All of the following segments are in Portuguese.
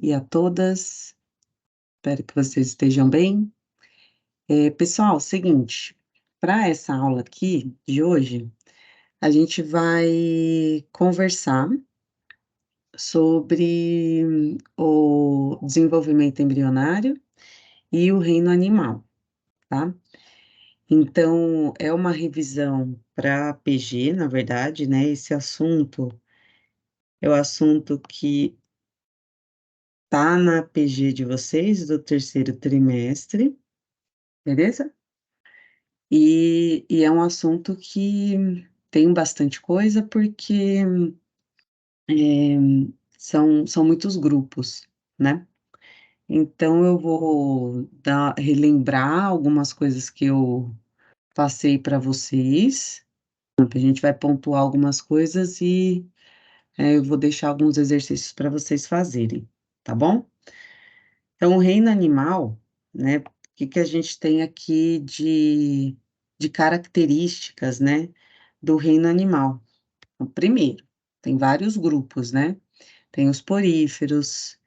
e a todas. Espero que vocês estejam bem. Pessoal, seguinte, para essa aula aqui de hoje, a gente vai conversar sobre o desenvolvimento embrionário e o reino animal, tá? Então, é uma revisão para PG, na verdade, né? Esse assunto é o assunto que tá na PG de vocês do terceiro trimestre, beleza? E é um assunto que tem bastante coisa, porque é, são muitos grupos, né? Então eu vou relembrar algumas coisas que eu passei para vocês. A gente vai pontuar algumas coisas e eu vou deixar alguns exercícios para vocês fazerem, tá bom? Então, o reino animal, né? O que que a gente tem aqui de características, né? Do reino animal. Então, primeiro, tem vários grupos, né? Tem os poríferos,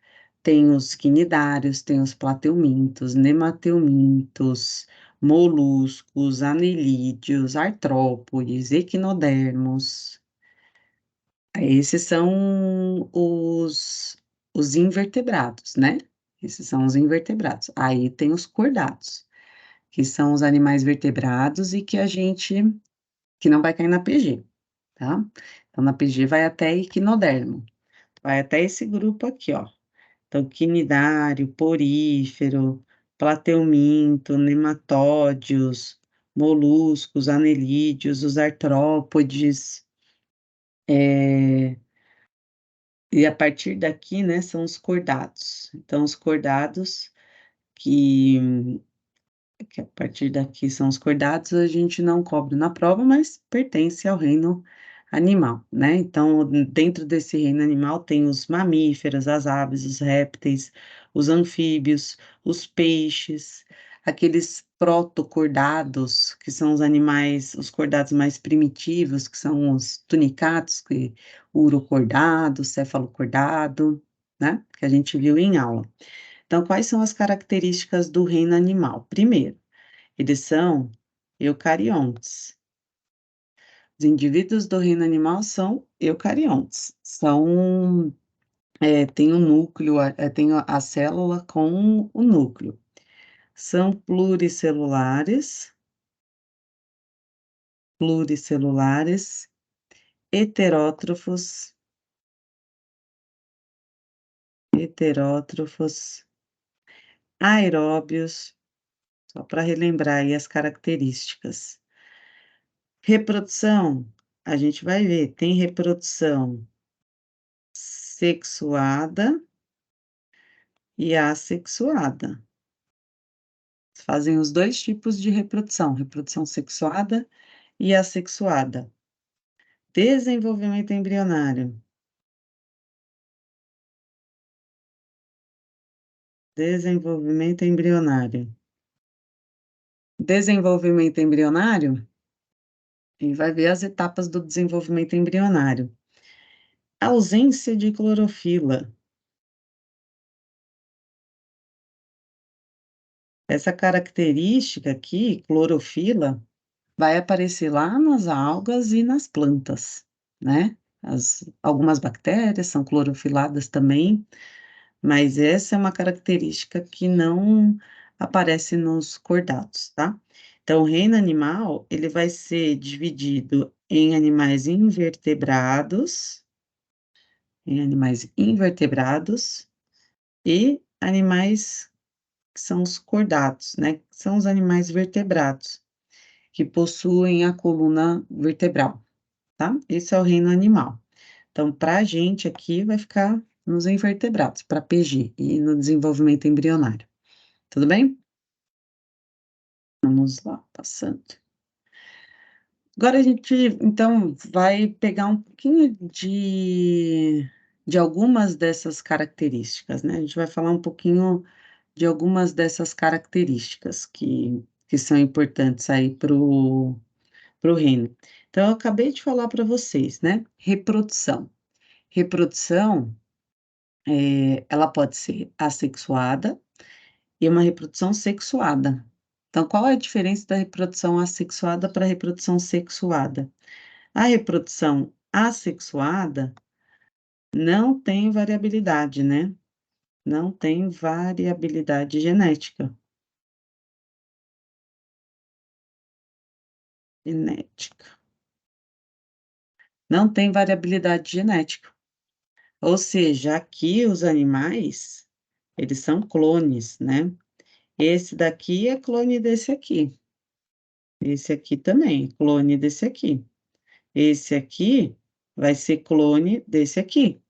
tem os quinidários, tem os plateumintos, nemateumintos, moluscos, anelídeos, artrópodes, equinodermos. Esses são os invertebrados, né? Esses são os invertebrados. Aí tem os cordados, que são os animais vertebrados e que não vai cair na PG, tá? Então, na PG vai até equinodermo, vai até esse grupo aqui, ó. Então, quinidário, porífero, plateuminto, nematódios, moluscos, anelídeos, os artrópodes, e a partir daqui, né, são os cordados. Então, os cordados, que, que a partir daqui são os cordados, a gente não cobre na prova, mas pertence ao reino animal, né? Então, dentro desse reino animal tem os mamíferos, as aves, os répteis, os anfíbios, os peixes, aqueles protocordados, que são os animais, os cordados mais primitivos, que são os tunicatos, o urocordado, cefalocordado, né? Que a gente viu em aula. Então, quais são as características do reino animal? Primeiro, eles são eucariontes. Os indivíduos do reino animal são eucariontes. Tem o núcleo, tem a célula com o núcleo. São pluricelulares, heterótrofos, aeróbios, só para relembrar aí as características. Reprodução, a gente vai ver, tem reprodução sexuada e assexuada. Fazem os dois tipos de reprodução, reprodução sexuada e assexuada. Desenvolvimento embrionário. Desenvolvimento embrionário. Desenvolvimento embrionário, e vai ver as etapas do desenvolvimento embrionário. Ausência de clorofila. Essa característica aqui, clorofila, vai aparecer lá nas algas e nas plantas, né? Algumas bactérias são clorofiladas também, mas essa é uma característica que não aparece nos cordados, tá? Então, o reino animal, ele vai ser dividido em animais invertebrados e animais que são os cordados, né? Que são os animais vertebrados, que possuem a coluna vertebral, tá? Esse é o reino animal. Então, para a gente aqui vai ficar nos invertebrados, para PG e no desenvolvimento embrionário. Tudo bem? Vamos lá, passando. Agora a gente, então, vai pegar um pouquinho de algumas dessas características, né? A gente vai falar um pouquinho de algumas dessas características que são importantes aí para o reino. Então, eu acabei de falar para vocês, né? Reprodução. Reprodução ela pode ser assexuada e uma reprodução sexuada. Então, qual é a diferença da reprodução assexuada para a reprodução sexuada? A reprodução assexuada não tem variabilidade, né? Não tem variabilidade genética. Genética. Não tem variabilidade genética. Ou seja, aqui os animais, eles são clones, né? Esse daqui é clone desse aqui. Esse aqui também, clone desse aqui. Esse aqui vai ser clone desse aqui.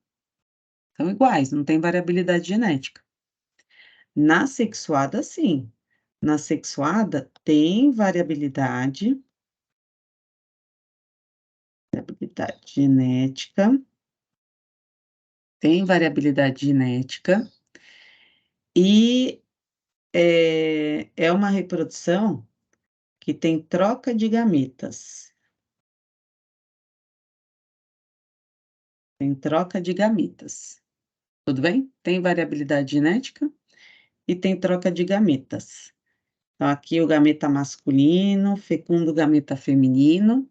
São iguais, não tem variabilidade genética. Na sexuada, sim. Na sexuada tem variabilidade genética, tem variabilidade genética e é uma reprodução que tem troca de gametas. Tem troca de gametas. Tudo bem? Tem variabilidade genética e tem troca de gametas. Então, aqui o gameta masculino fecunda o gameta feminino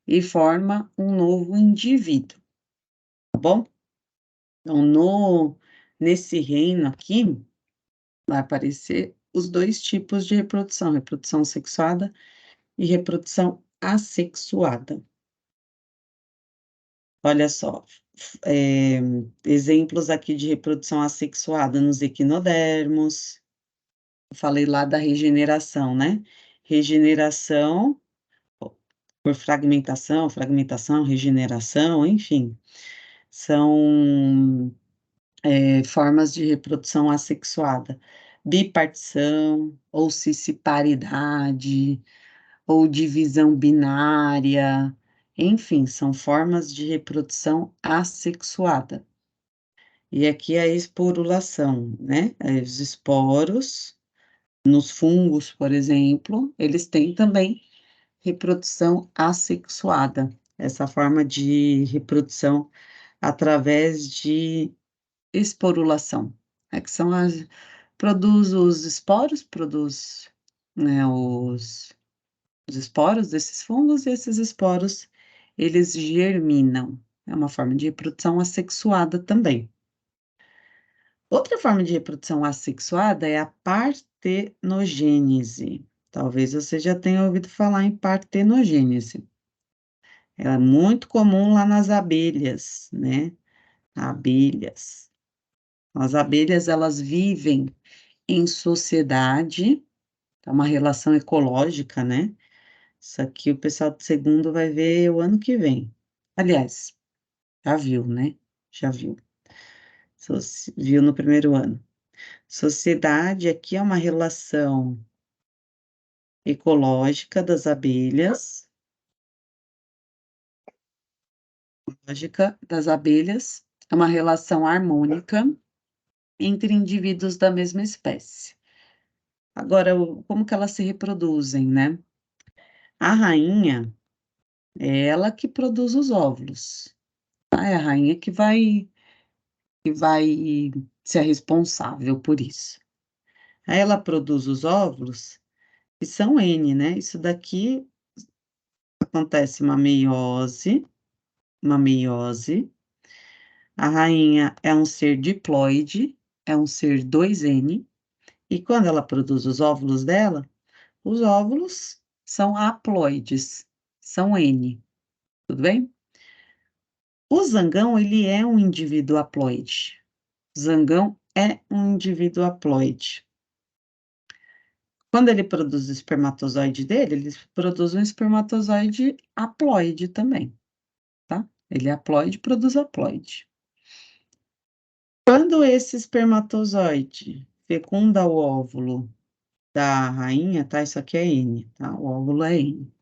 e forma um novo indivíduo, tá bom? Então, nesse reino aqui, vai aparecer os dois tipos de reprodução: reprodução sexuada e reprodução assexuada. Olha só, exemplos aqui de reprodução assexuada nos equinodermos. Eu falei lá da regeneração, né? Regeneração por fragmentação, regeneração, enfim, são formas de reprodução assexuada. Bipartição, ou cisparidade, ou divisão binária, enfim, são formas de reprodução assexuada. E aqui a esporulação, né? Os esporos, nos fungos, por exemplo, eles têm também reprodução assexuada, essa forma de reprodução através de esporulação, que são produz os esporos, produz, né, os esporos desses fungos, e esses esporos, eles germinam. É uma forma de reprodução assexuada também. Outra forma de reprodução assexuada é a partenogênese. Talvez você já tenha ouvido falar em partenogênese. Ela é muito comum lá nas abelhas, né? Abelhas. As abelhas, elas vivem em sociedade, é uma relação ecológica, né? Isso aqui o pessoal do segundo vai ver o ano que vem. Aliás, já viu, né? Já viu. Viu no primeiro ano. Sociedade aqui é uma relação ecológica das abelhas, lógica das abelhas, é uma relação harmônica entre indivíduos da mesma espécie. Agora, como que elas se reproduzem, né? A rainha é ela que produz os óvulos, tá? É a rainha que vai ser responsável por isso. Aí ela produz os óvulos, que são N, né? Isso daqui acontece uma meiose. A rainha é um ser diploide, é um ser 2N, e quando ela produz os óvulos dela, os óvulos são haploides, são N, tudo bem? O zangão, ele é um indivíduo haploide. Zangão é um indivíduo haploide. Quando ele produz o espermatozoide dele, ele produz um espermatozoide haploide também, tá? Ele é haploide, produz haploide. Quando esse espermatozoide fecunda o óvulo da rainha, tá? Isso aqui é N, tá? O óvulo é N.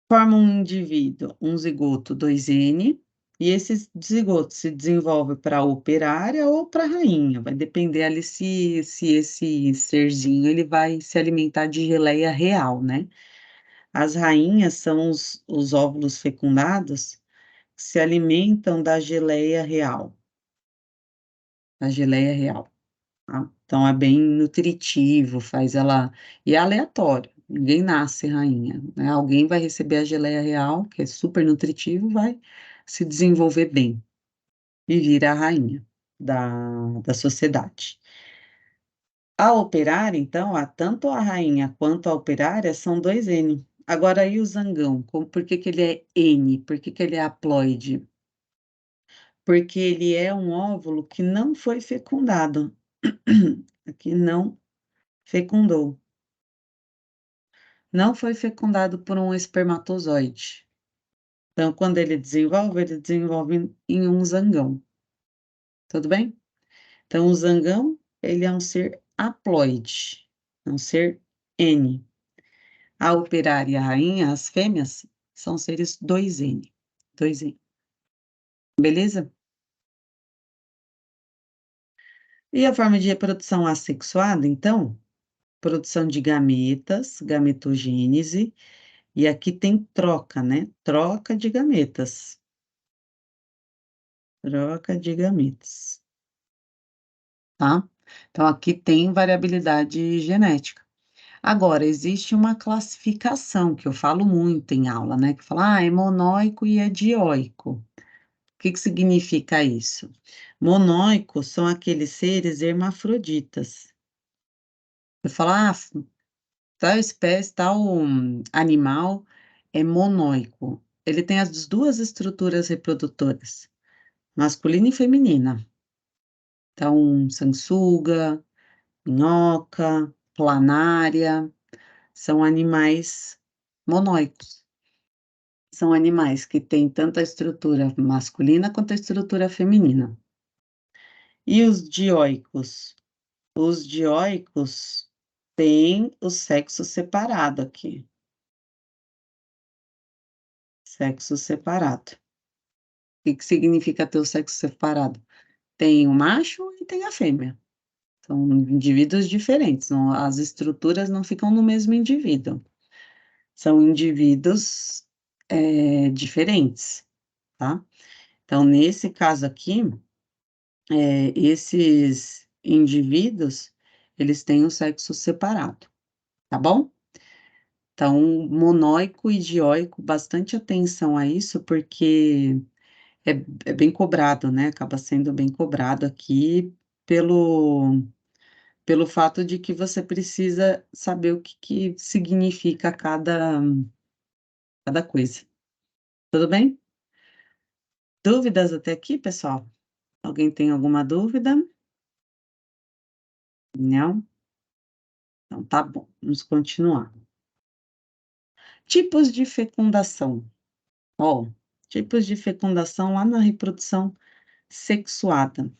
Forma um indivíduo, um zigoto 2N, e esse zigoto se desenvolve para a operária ou para a rainha. Vai depender ali se esse serzinho ele vai se alimentar de geleia real, né? As rainhas são os óvulos fecundados, se alimentam da geleia real, da geleia real, tá. Então é bem nutritivo, faz ela e é aleatório, ninguém nasce rainha, né, alguém vai receber a geleia real, que é super nutritivo, vai se desenvolver bem e vira a rainha da sociedade. A operária, então, tanto a rainha quanto a operária são 2 N. Agora e o zangão, por que que ele é N? Por que que ele é haploide? Porque ele é um óvulo que não foi fecundado, que não fecundou, não foi fecundado por um espermatozoide. Então, quando ele desenvolve em um zangão, tudo bem? Então, o zangão, ele é um ser haploide, é um ser N. A operária e a rainha, as fêmeas, são seres 2N, 2N, beleza? E a forma de reprodução assexuada, então, produção de gametas, gametogênese, e aqui tem troca, né? Troca de gametas. Troca de gametas, tá? Então, aqui tem variabilidade genética. Agora, existe uma classificação que eu falo muito em aula, né? Que fala, é monóico e é dioico. O que que significa isso? Monóicos são aqueles seres hermafroditas. Eu falo, tal espécie, tal animal é monóico. Ele tem as 2 estruturas reprodutoras, masculina e feminina. Então, sanguessuga, minhoca, planária, são animais monóicos. São animais que têm tanto a estrutura masculina quanto a estrutura feminina. E os dioicos? Os dioicos têm o sexo separado aqui. Sexo separado. O que que significa ter o sexo separado? Tem o macho e tem a fêmea. São indivíduos diferentes, as estruturas não ficam no mesmo indivíduo. São indivíduos, diferentes, tá. Então, nesse caso aqui, esses indivíduos, eles têm o sexo separado, tá bom? Então, monóico e dioico, bastante atenção a isso, porque é é bem cobrado, né, acaba sendo bem cobrado aqui pelo fato de que você precisa saber o que que significa cada coisa. Tudo bem? Dúvidas até aqui, pessoal? Alguém tem alguma dúvida? Não? Então tá bom, vamos continuar. Tipos de fecundação. Ó, tipos de fecundação lá na reprodução sexuada.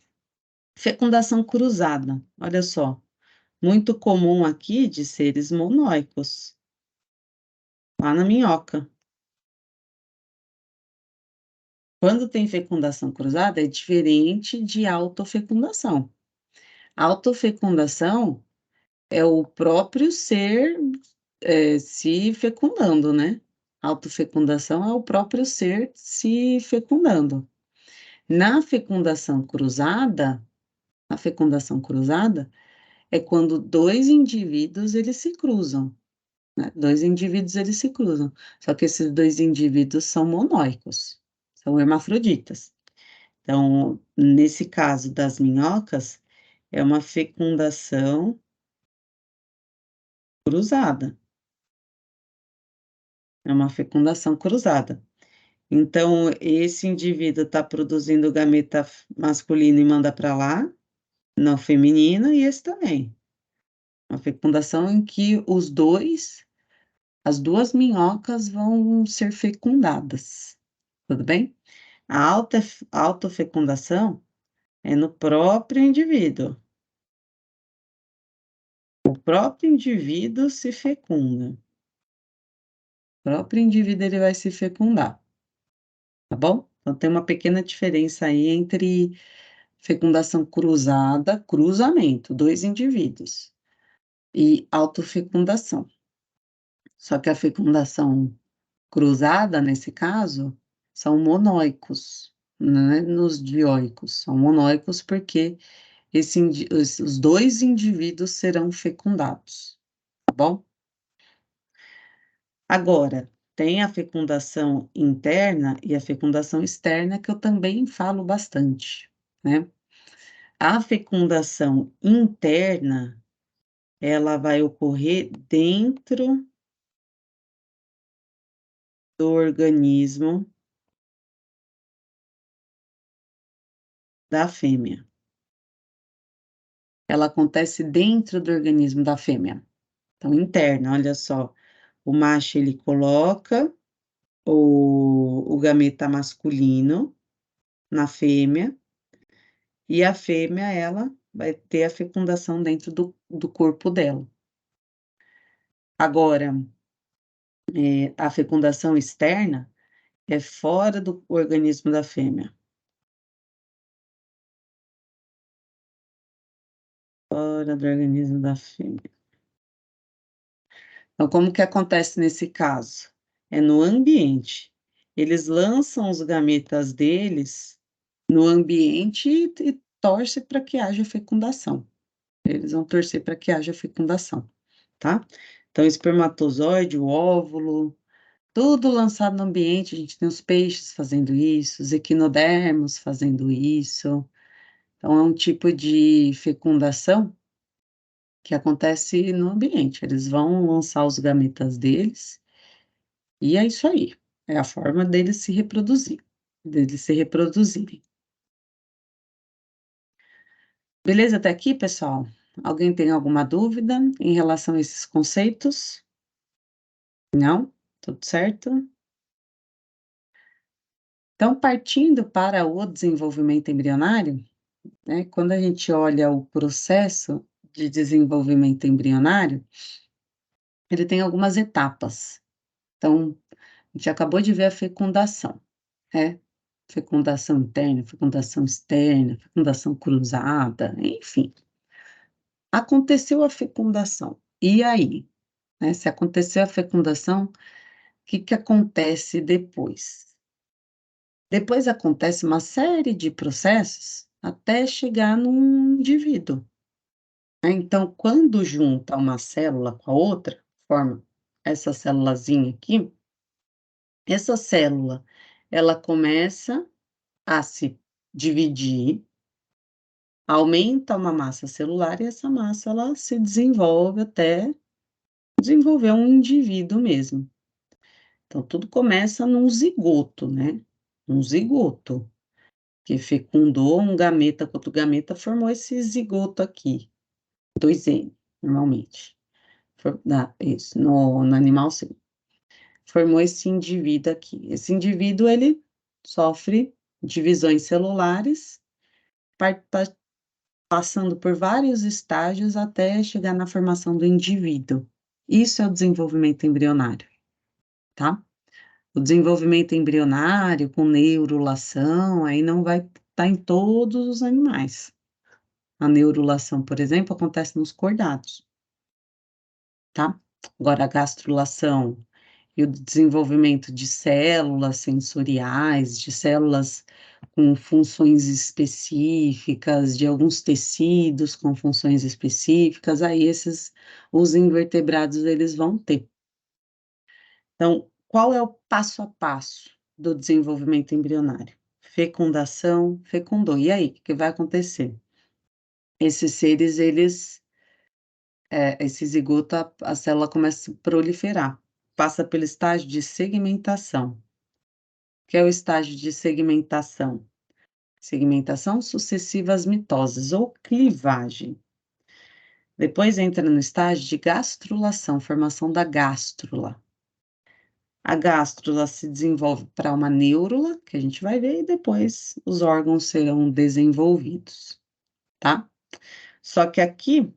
Fecundação cruzada, olha só, muito comum aqui de seres monóicos, lá na minhoca. Quando tem fecundação cruzada, é diferente de autofecundação. Autofecundação é o próprio ser, se fecundando, né. Autofecundação é o próprio ser se fecundando. Na fecundação cruzada, a fecundação cruzada é quando 2 indivíduos eles se cruzam, né, 2 indivíduos eles se cruzam, só que esses 2 indivíduos são monóicos, são hermafroditas. Então, nesse caso das minhocas, é uma fecundação cruzada, é uma fecundação cruzada. Então, esse indivíduo está produzindo gameta masculino e manda para lá, no feminino, e esse também. Uma fecundação em que as 2 minhocas vão ser fecundadas, tudo bem? A autofecundação é no próprio indivíduo. O próprio indivíduo se fecunda. O próprio indivíduo ele vai se fecundar, tá bom? Então tem uma pequena diferença aí entre fecundação cruzada, cruzamento, 2 indivíduos, e autofecundação. Só que a fecundação cruzada, nesse caso, são monóicos, não é nos dioicos, são monóicos porque os dois indivíduos serão fecundados, tá bom? Agora, tem a fecundação interna e a fecundação externa, que eu também falo bastante, né? A fecundação interna, ela vai ocorrer dentro do organismo da fêmea. Ela acontece dentro do organismo da fêmea. Então, interna, olha só, o macho ele coloca o gameta masculino na fêmea, e a fêmea, ela vai ter a fecundação dentro do corpo dela. Agora, a fecundação externa é fora do organismo da fêmea. Fora do organismo da fêmea. Então, como que acontece nesse caso? É no ambiente. Eles lançam os gametas deles no ambiente e torcem para que haja fecundação. Eles vão torcer para que haja fecundação, tá? Então, o espermatozoide, o óvulo, tudo lançado no ambiente. A gente tem os peixes fazendo isso, os equinodermos fazendo isso. Então, é um tipo de fecundação que acontece no ambiente. Eles vão lançar os gametas deles, e é isso aí. É a forma deles se reproduzirem. Beleza até aqui, pessoal? Alguém tem alguma dúvida em relação a esses conceitos? Não? Tudo certo? Então, partindo para o desenvolvimento embrionário, né, quando a gente olha o processo de desenvolvimento embrionário, ele tem algumas etapas. Então, a gente acabou de ver a fecundação, né? Fecundação interna, fecundação externa, fecundação cruzada, enfim. Aconteceu a fecundação. E aí? Né, se aconteceu a fecundação, o que que acontece depois? Depois acontece uma série de processos até chegar num indivíduo, né? Então, quando junta uma célula com a outra, forma essa célulazinha aqui, essa célula, ela começa a se dividir, aumenta uma massa celular e essa massa ela se desenvolve até desenvolver um indivíduo mesmo. Então, tudo começa num zigoto, né? Um zigoto, que fecundou um gameta com outro gameta, formou esse zigoto aqui, 2N, normalmente. Isso, no animal, sim. Formou esse indivíduo aqui. Esse indivíduo, ele sofre divisões celulares, passando por vários estágios até chegar na formação do indivíduo. Isso é o desenvolvimento embrionário, tá? O desenvolvimento embrionário com neurulação, aí não vai estar em todos os animais. A neurulação, por exemplo, acontece nos cordados, tá? Agora, a gastrulação e o desenvolvimento de células sensoriais, de células com funções específicas, de alguns tecidos com funções específicas, aí os invertebrados, eles vão ter. Então, qual é o passo a passo do desenvolvimento embrionário? Fecundação, fecundou. E aí, o que vai acontecer? Esses seres, esse zigoto, a célula começa a proliferar, passa pelo estágio de segmentação. O que é o estágio de segmentação? Segmentação sucessiva às mitoses ou clivagem. Depois entra no estágio de gastrulação, formação da gástrula. A gástrula se desenvolve para uma neurula, que a gente vai ver, e depois os órgãos serão desenvolvidos, tá? Só que aqui,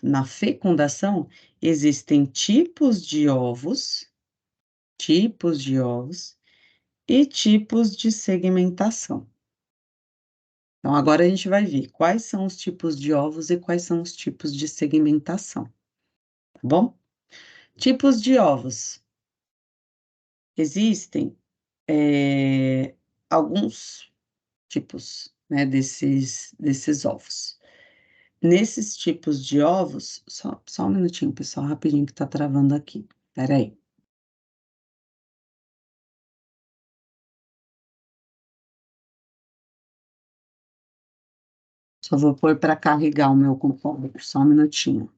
na fecundação, existem tipos de ovos e tipos de segmentação. Então, agora a gente vai ver quais são os tipos de ovos e quais são os tipos de segmentação, tá bom? Tipos de ovos. Existem alguns tipos, né, desses ovos. Nesses tipos de ovos só um minutinho, pessoal, rapidinho que tá travando aqui, espera aí. Só vou pôr para carregar o meu computador, só um minutinho.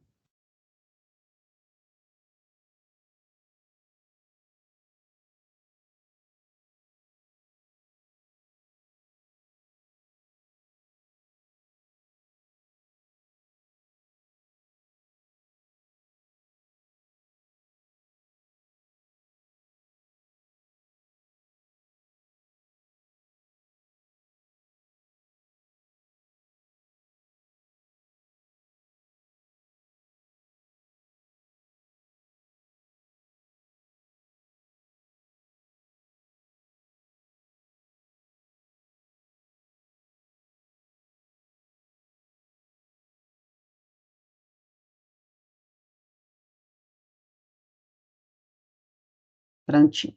Prontinho.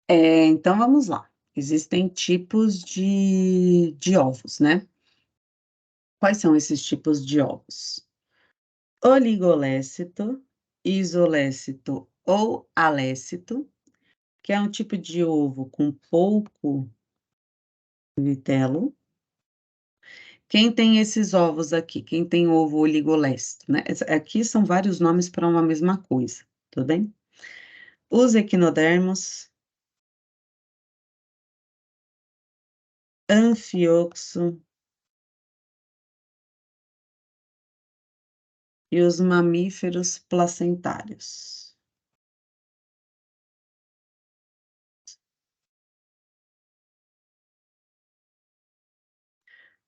Então vamos lá. Existem tipos de ovos, né. Quais são esses tipos de ovos? Oligolécito, isolécito ou alécito, que é um tipo de ovo com pouco vitelo. Quem tem esses ovos aqui? Quem tem ovo oligolécito, né, aqui são vários nomes para uma mesma coisa, tudo bem? Os equinodermos, anfioxo e os mamíferos placentários.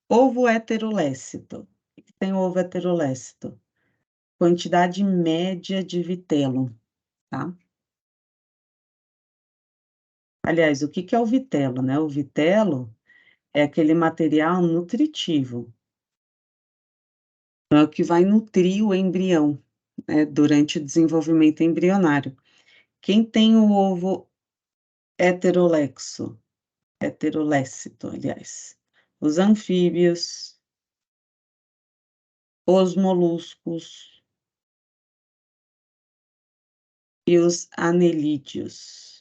Ovo heterolécito. O que tem ovo heterolécito? Quantidade média de vitelo, tá? Aliás, o que que é o vitelo, né? O vitelo é aquele material nutritivo, é o que vai nutrir o embrião, né, durante o desenvolvimento embrionário. Quem tem o ovo heterolexo, heterolécito, aliás, os anfíbios, os moluscos e os anelídeos.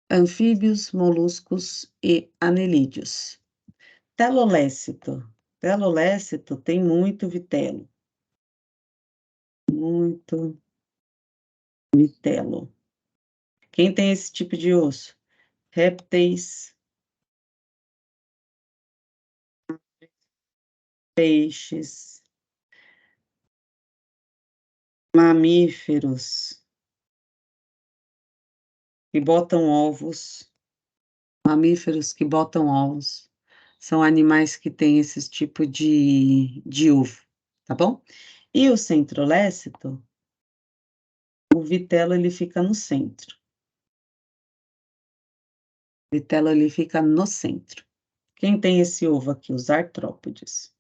Anfíbios, moluscos e anelídeos. Telolécito. Telolécito tem muito vitelo. Muito vitelo. Quem tem esse tipo de osso? Répteis, peixes, mamíferos que botam ovos. Mamíferos que botam ovos. São animais que têm esse tipo de ovo, tá bom? E o centrolécito, o vitelo ele fica no centro. O vitelo ele fica no centro. Quem tem esse ovo aqui? Os artrópodes.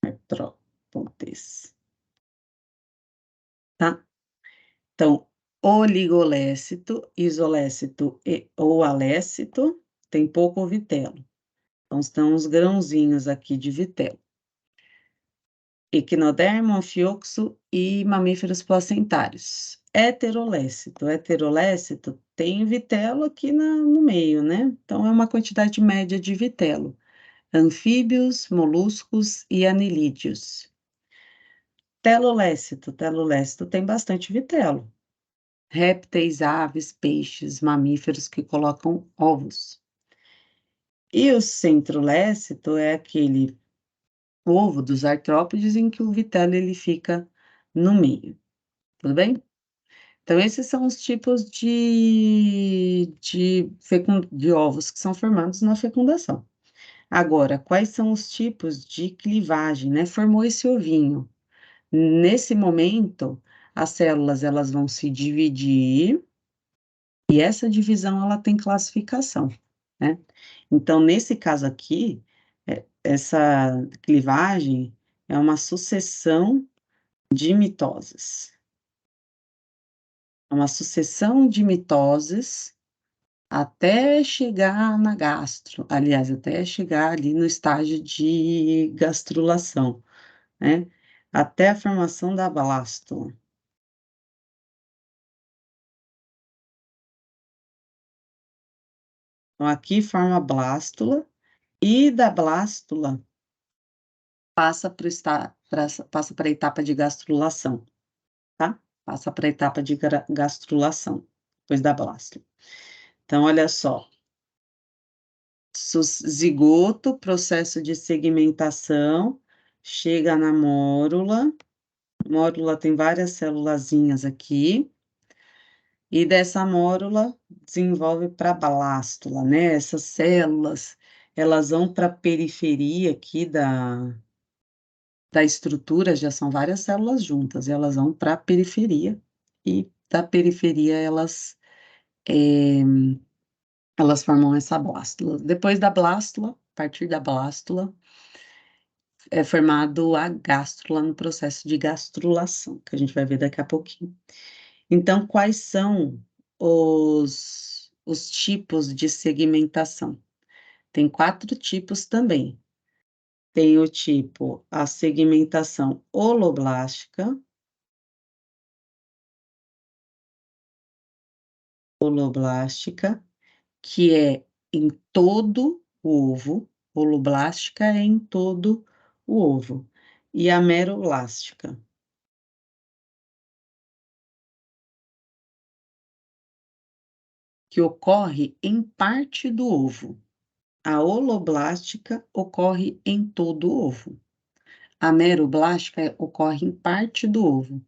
Artrópodes, tá? Então, oligolécito, isolécito e ou alécito tem pouco vitelo. Então, estão os grãozinhos aqui de vitelo. Equinodermo, anfioxo e mamíferos placentários. Heterolécito. Heterolécito tem vitelo aqui no meio, né? Então, é uma quantidade média de vitelo. Anfíbios, moluscos e anelídeos. Telolécito. Telolécito tem bastante vitelo. Répteis, aves, peixes, mamíferos que colocam ovos. E o centrolécito é aquele ovo dos artrópodes em que o vitelo ele fica no meio, tudo bem? Então esses são os tipos de ovos que são formados na fecundação. Agora, quais são os tipos de clivagem, né? Formou esse ovinho. Nesse momento, as células elas vão se dividir e essa divisão ela tem classificação, né? Então, nesse caso aqui, essa clivagem é uma sucessão de mitoses. É uma sucessão de mitoses até chegar na gastro, aliás, até chegar ali no estágio de gastrulação, né? Até a formação da blástula. Então, aqui forma a blástula, e da blástula passa para a etapa de gastrulação, tá? Passa para a etapa de gastrulação, depois da blástula. Então, olha só, zigoto, processo de segmentação, chega na mórula, mórula tem várias célulazinhas aqui, e dessa mórula desenvolve para a blástula, né? Essas células, elas vão para a periferia aqui da estrutura, já são várias células juntas, elas vão para a periferia, e da periferia elas formam essa blástula. Depois da blástula, a partir da blástula, é formado a gástrula no processo de gastrulação, que a gente vai ver daqui a pouquinho. Então, quais são os tipos de segmentação? Tem 4 tipos também. Tem o tipo, a segmentação holoblástica, que é em todo o ovo, holoblástica é em todo o ovo, e a meroblástica, que ocorre em parte do ovo. A holoblástica ocorre em todo o ovo. A meroblástica ocorre em parte do ovo.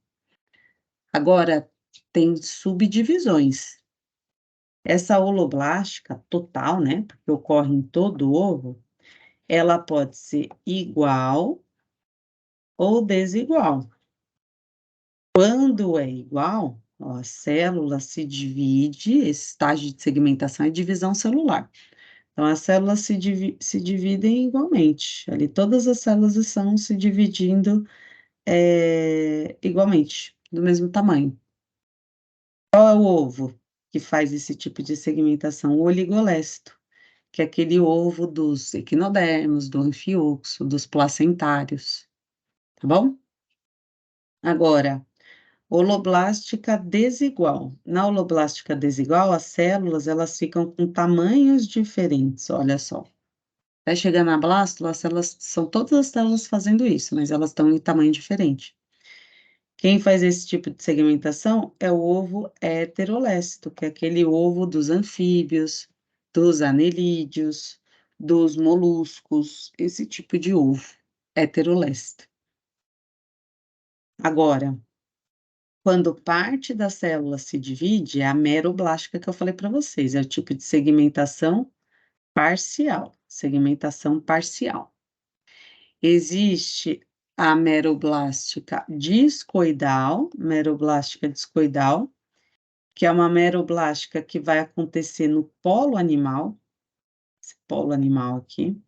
Agora, tem subdivisões. Essa holoblástica total, né, porque ocorre em todo o ovo, ela pode ser igual ou desigual. Quando é igual, ó, a célula se divide, esse estágio de segmentação é divisão celular. Então, as células se dividem igualmente. Ali, todas as células estão se dividindo igualmente, do mesmo tamanho. Qual é o ovo que faz esse tipo de segmentação? O oligolécito, que é aquele ovo dos equinodermos, do anfioxo, dos placentários, tá bom? Agora, holoblástica desigual. Na holoblástica desigual, as células, elas ficam com tamanhos diferentes, olha só. Até chegar na blástula, as células, são todas as células fazendo isso, mas elas estão em tamanho diferente. Quem faz esse tipo de segmentação é o ovo heterolécito, que é aquele ovo dos anfíbios, dos anelídeos, dos moluscos, esse tipo de ovo heterolécito. Agora, quando parte da célula se divide, é a meroblástica que eu falei para vocês, é o tipo de segmentação parcial, segmentação parcial. Existe a meroblástica discoidal, que é uma meroblástica que vai acontecer no polo animal, esse polo animal aqui,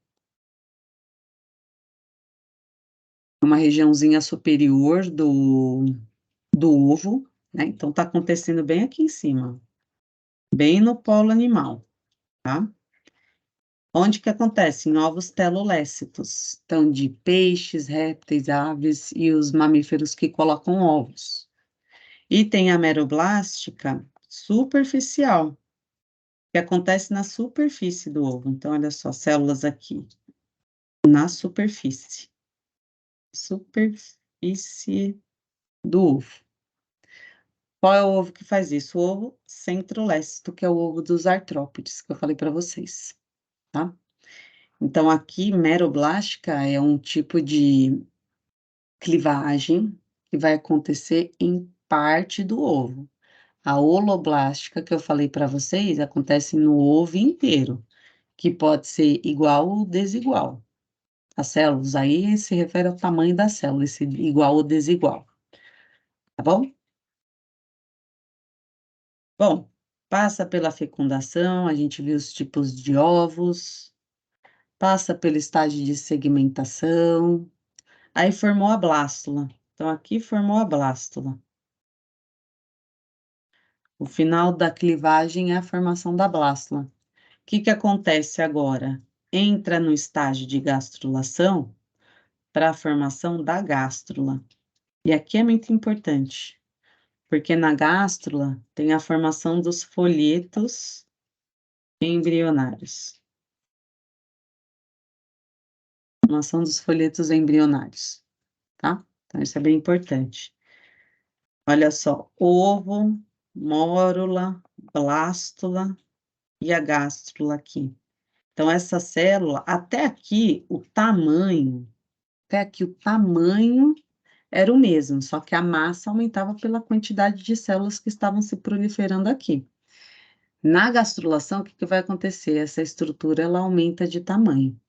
uma regiãozinha superior do ovo, né? Então, tá acontecendo bem aqui em cima, bem no polo animal, tá? Onde que acontece? Em ovos telolécitos, então de peixes, répteis, aves e os mamíferos que colocam ovos. E tem a meroblástica superficial, que acontece na superfície do ovo. Então, olha só, células aqui, na superfície do ovo. Qual é o ovo que faz isso? O ovo centrolécito, que é o ovo dos artrópodes, que eu falei para vocês, tá? Então, aqui, meroblástica é um tipo de clivagem que vai acontecer em parte do ovo. A holoblástica, que eu falei para vocês, acontece no ovo inteiro, que pode ser igual ou desigual. As células aí se refere ao tamanho da célula, esse igual ou desigual, tá bom? Bom, passa pela fecundação, a gente viu os tipos de ovos, passa pelo estágio de segmentação, aí formou a blástula. Então, aqui formou a blástula. O final da clivagem é a formação da blástula. O que acontece agora? Entra no estágio de gastrulação para a formação da gástrula. E aqui é muito importante, porque na gástrula tem a formação dos folhetos embrionários. Formação dos folhetos embrionários, tá? Então, isso é bem importante. Olha só, ovo, mórula, blástula e a gástrula aqui. Então, essa célula, até aqui o tamanho era o mesmo, só que a massa aumentava pela quantidade de células que estavam se proliferando aqui. Na gastrulação, o que vai acontecer? Essa estrutura, ela aumenta de tamanho,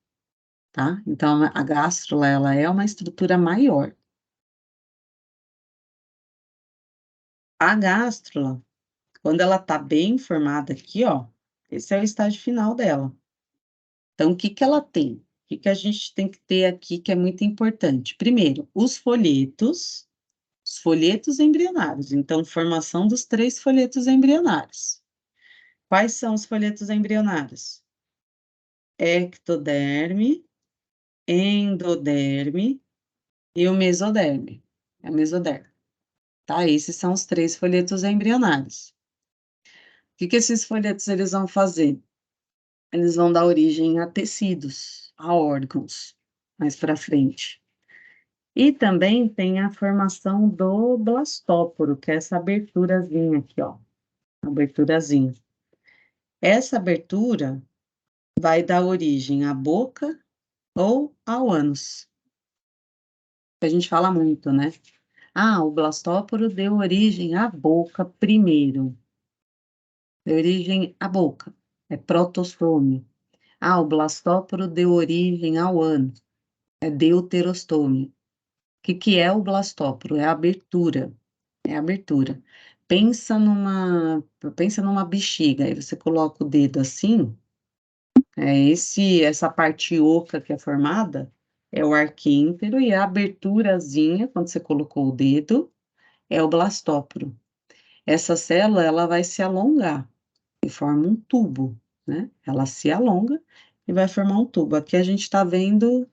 tá? Então, a gástrula, ela é uma estrutura maior. A gástrula, quando ela tá bem formada aqui, ó, esse é o estágio final dela. Então, o que ela tem? O que a gente tem que ter aqui que é muito importante? Primeiro, os folhetos embrionários. Então, formação dos 3 folhetos embrionários. Quais são os folhetos embrionários? Ectoderme, endoderme e o mesoderme. É o mesoderme. Tá? Esses são os 3 folhetos embrionários. O que esses folhetos eles vão fazer? Eles vão dar origem a tecidos, a órgãos, mais para frente. E também tem a formação do blastóporo, que é essa aberturazinha aqui, ó. Aberturazinha. Essa abertura vai dar origem à boca ou ao ânus. A gente fala muito, né? Ah, o blastóporo deu origem à boca primeiro. Deu origem à boca. É protostômio. Ah, o blastóporo deu origem ao ânus. É deuterostômio. O que é o blastóporo? É a abertura. É a abertura. Pensa numa bexiga, aí você coloca o dedo assim, essa parte oca que é formada é o arquíntero e a aberturazinha, quando você colocou o dedo, é o blastóporo. Essa célula, ela vai se alongar e forma um tubo, né? Ela se alonga e vai formar um tubo. Aqui a gente está vendo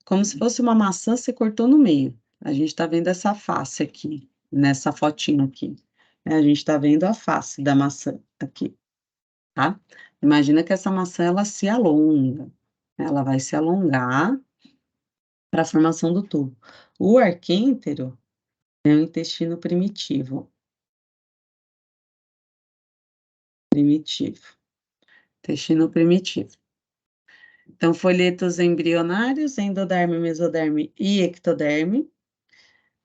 como se fosse uma maçã, você cortou no meio. A gente está vendo essa face aqui, nessa fotinho aqui. A gente está vendo a face da maçã aqui, tá? Imagina que essa maçã, ela se alonga. Ela vai se alongar para a formação do tubo. O arquêntero é o intestino primitivo. Intestino primitivo. Então, folhetos embrionários, endoderme, mesoderme e ectoderme.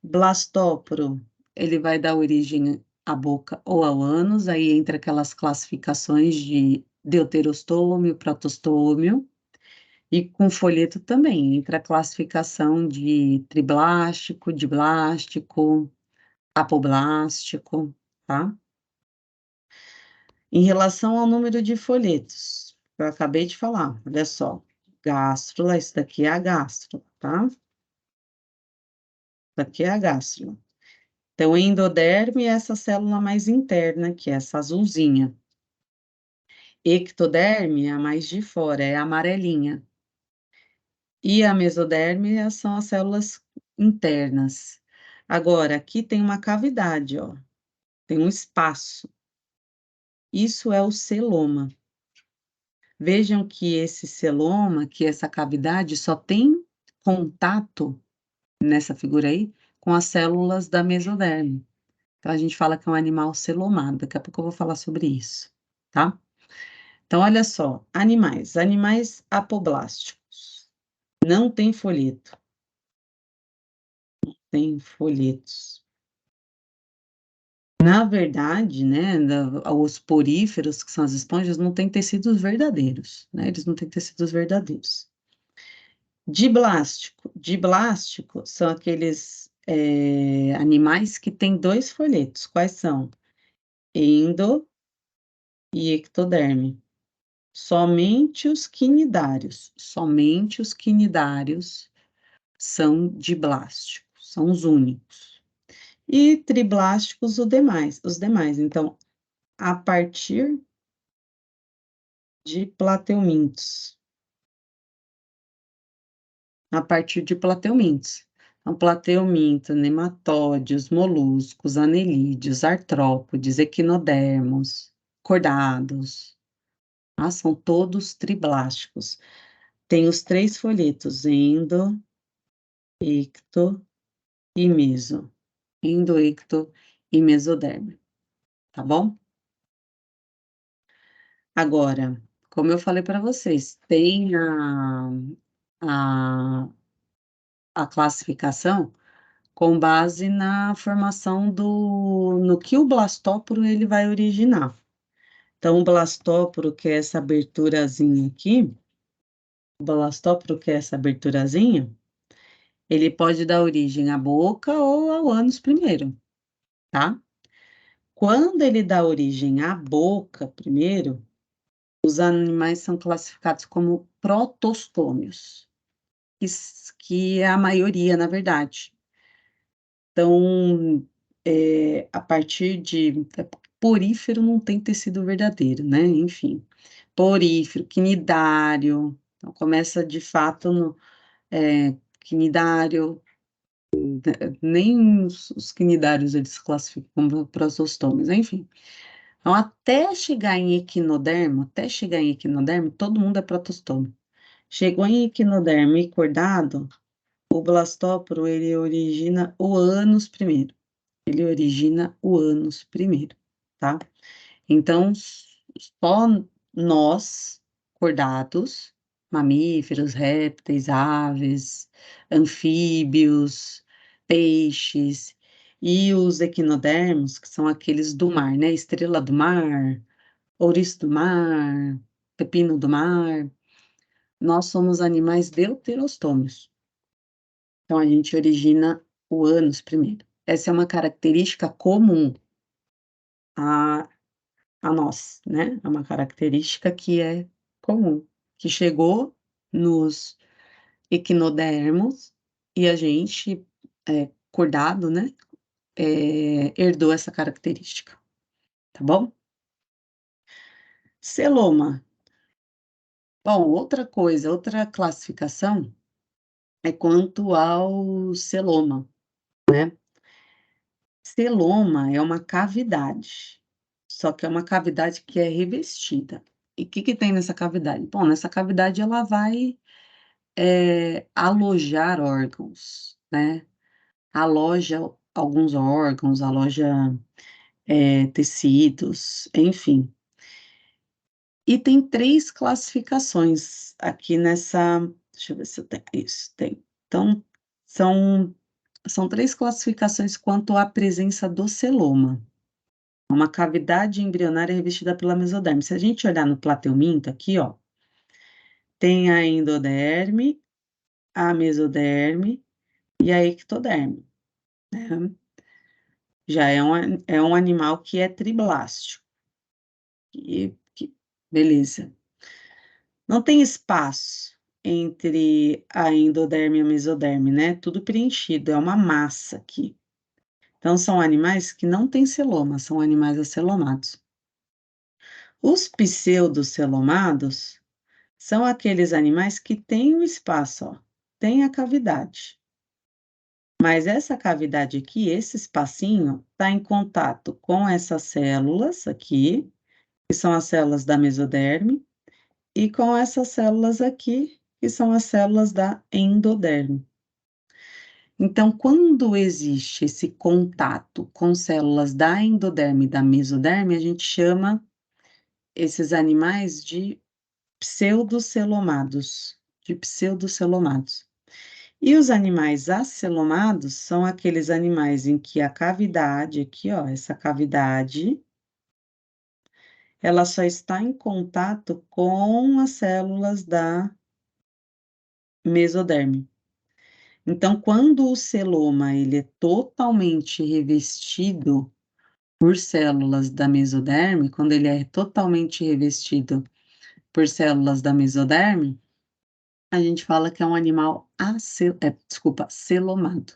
Blastóporo, ele vai dar origem à boca ou ao ânus, aí entra aquelas classificações de deuterostômio, protostômio, e com folheto também, entra a classificação de triblástico, diblástico, apoblástico, tá? Em relação ao número de folhetos, eu acabei de falar, olha só, gástrula, isso daqui é a gástrula, tá? Isso daqui é a gástrula. Então, endoderme é essa célula mais interna, que é essa azulzinha. Ectoderme é a mais de fora, é a amarelinha. E a mesoderme são as células internas. Agora, aqui tem uma cavidade, ó. Tem um espaço. Isso é o celoma. Vejam que esse celoma, que essa cavidade, só tem contato, nessa figura aí, com as células da mesoderme. Então, a gente fala que é um animal celomado. Daqui a pouco eu vou falar sobre isso, tá? Então, olha só, animais apoblásticos. Não tem folheto. Tem folhetos. Na verdade, né, os poríferos, que são as esponjas, não têm tecidos verdadeiros, né? Eles não têm tecidos verdadeiros. Diblástico são aqueles animais que têm 2 folhetos. Quais são? Endo e ectoderme. Somente os quinidários são diblásticos, são os únicos. E triblásticos os demais. Então, a partir de plateumintos. A partir de plateumintos. Então, plateuminto, nematódeos, moluscos, anelídeos, artrópodes, equinodermos, cordados, tá? São todos triblásticos. Tem os 3 folhetos, endo, icto e meso. Endo, icto e mesoderme, tá bom? Agora, como eu falei para vocês, tem a, a classificação com base na formação no que o blastóporo ele vai originar. Então, o blastóporo, que é essa aberturazinha aqui, o blastóporo, que é essa aberturazinha, ele pode dar origem à boca ou ao ânus primeiro, tá? Quando ele dá origem à boca primeiro, os animais são classificados como protostômios, que é a maioria, na verdade. Então, a partir de porífero não tem tecido verdadeiro, né? Enfim, porífero, quinidário, então começa de fato no quinidário, nem os quinidários eles classificam como prosostômios, enfim. Então, até chegar em equinodermo, todo mundo é protostômio. Chegou em equinodermo e cordado, o blastóporo, ele origina o ânus primeiro. Ele origina o ânus primeiro, tá? Então, só nós, cordados, mamíferos, répteis, aves, anfíbios, peixes, e os equinodermos, que são aqueles do mar, né? Estrela do mar, ouriço do mar, pepino do mar, nós somos animais deuterostômios. Então, a gente origina o ânus primeiro. Essa é uma característica comum a, a nós, né? É uma característica que é comum, que chegou nos equinodermos e a gente, acordado, né? Herdou essa característica, tá bom? Celoma. Bom, outra coisa, outra classificação é quanto ao celoma, né? Celoma é uma cavidade, só que é uma cavidade que é revestida. E o que que tem nessa cavidade? Bom, nessa cavidade ela vai, alojar órgãos, né, aloja alguns órgãos, aloja, tecidos, enfim. E tem 3 classificações aqui nessa deixa eu ver se eu tenho isso, tem. Então, são são 3 classificações quanto à presença do celoma. Uma cavidade embrionária revestida pela mesoderme. Se a gente olhar no plateuminto aqui, ó, tem a endoderme, a mesoderme e a ectoderme, né? Já é um animal que é triblástico. Beleza. Não tem espaço entre a endoderme e a mesoderme, né? Tudo preenchido, é uma massa aqui. Então, são animais que não têm celoma, são animais acelomados. Os pseudocelomados são aqueles animais que têm o espaço, ó, tem a cavidade. Mas essa cavidade aqui, esse espacinho, está em contato com essas células aqui, que são as células da mesoderme, e com essas células aqui, que são as células da endoderme. Então, quando existe esse contato com células da endoderme e da mesoderme, a gente chama esses animais de pseudocelomados, de pseudocelomados. E os animais acelomados são aqueles animais em que a cavidade aqui, ó, essa cavidade, ela só está em contato com as células da mesoderme. Então, quando o celoma ele é totalmente revestido por células da mesoderme, quando ele é totalmente revestido por células da mesoderme, a gente fala que é um animal celomado,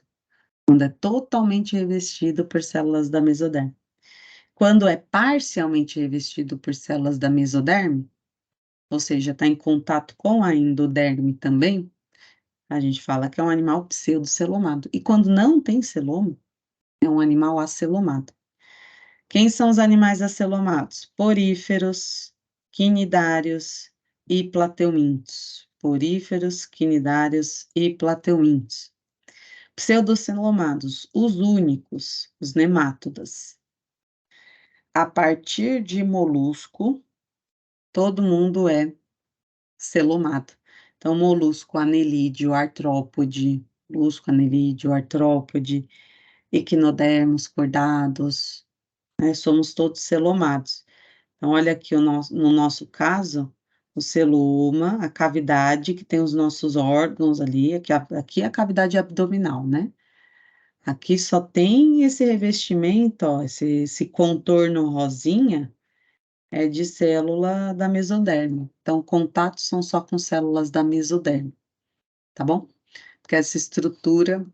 quando é totalmente revestido por células da mesoderme. Quando é parcialmente revestido por células da mesoderme, ou seja, está em contato com a endoderme também, a gente fala que é um animal pseudocelomado. E quando não tem celoma, é um animal acelomado. Quem são os animais acelomados? Poríferos, quinidários e plateumintos. Poríferos, quinidários e plateumintos. Pseudocelomados, os únicos, os nemátodas. A partir de molusco, todo mundo é celomado. Então, molusco, anelídeo, artrópode, molusco, anelídeo, artrópode, equinodermos, cordados, né, somos todos celomados. Então, olha aqui no nosso caso, o celoma, a cavidade que tem os nossos órgãos ali, aqui é a cavidade abdominal, né? Aqui só tem esse revestimento, ó, esse contorno rosinha, é de célula da mesoderme. Então, contatos são só com células da mesoderme, tá bom? Porque essa estrutura,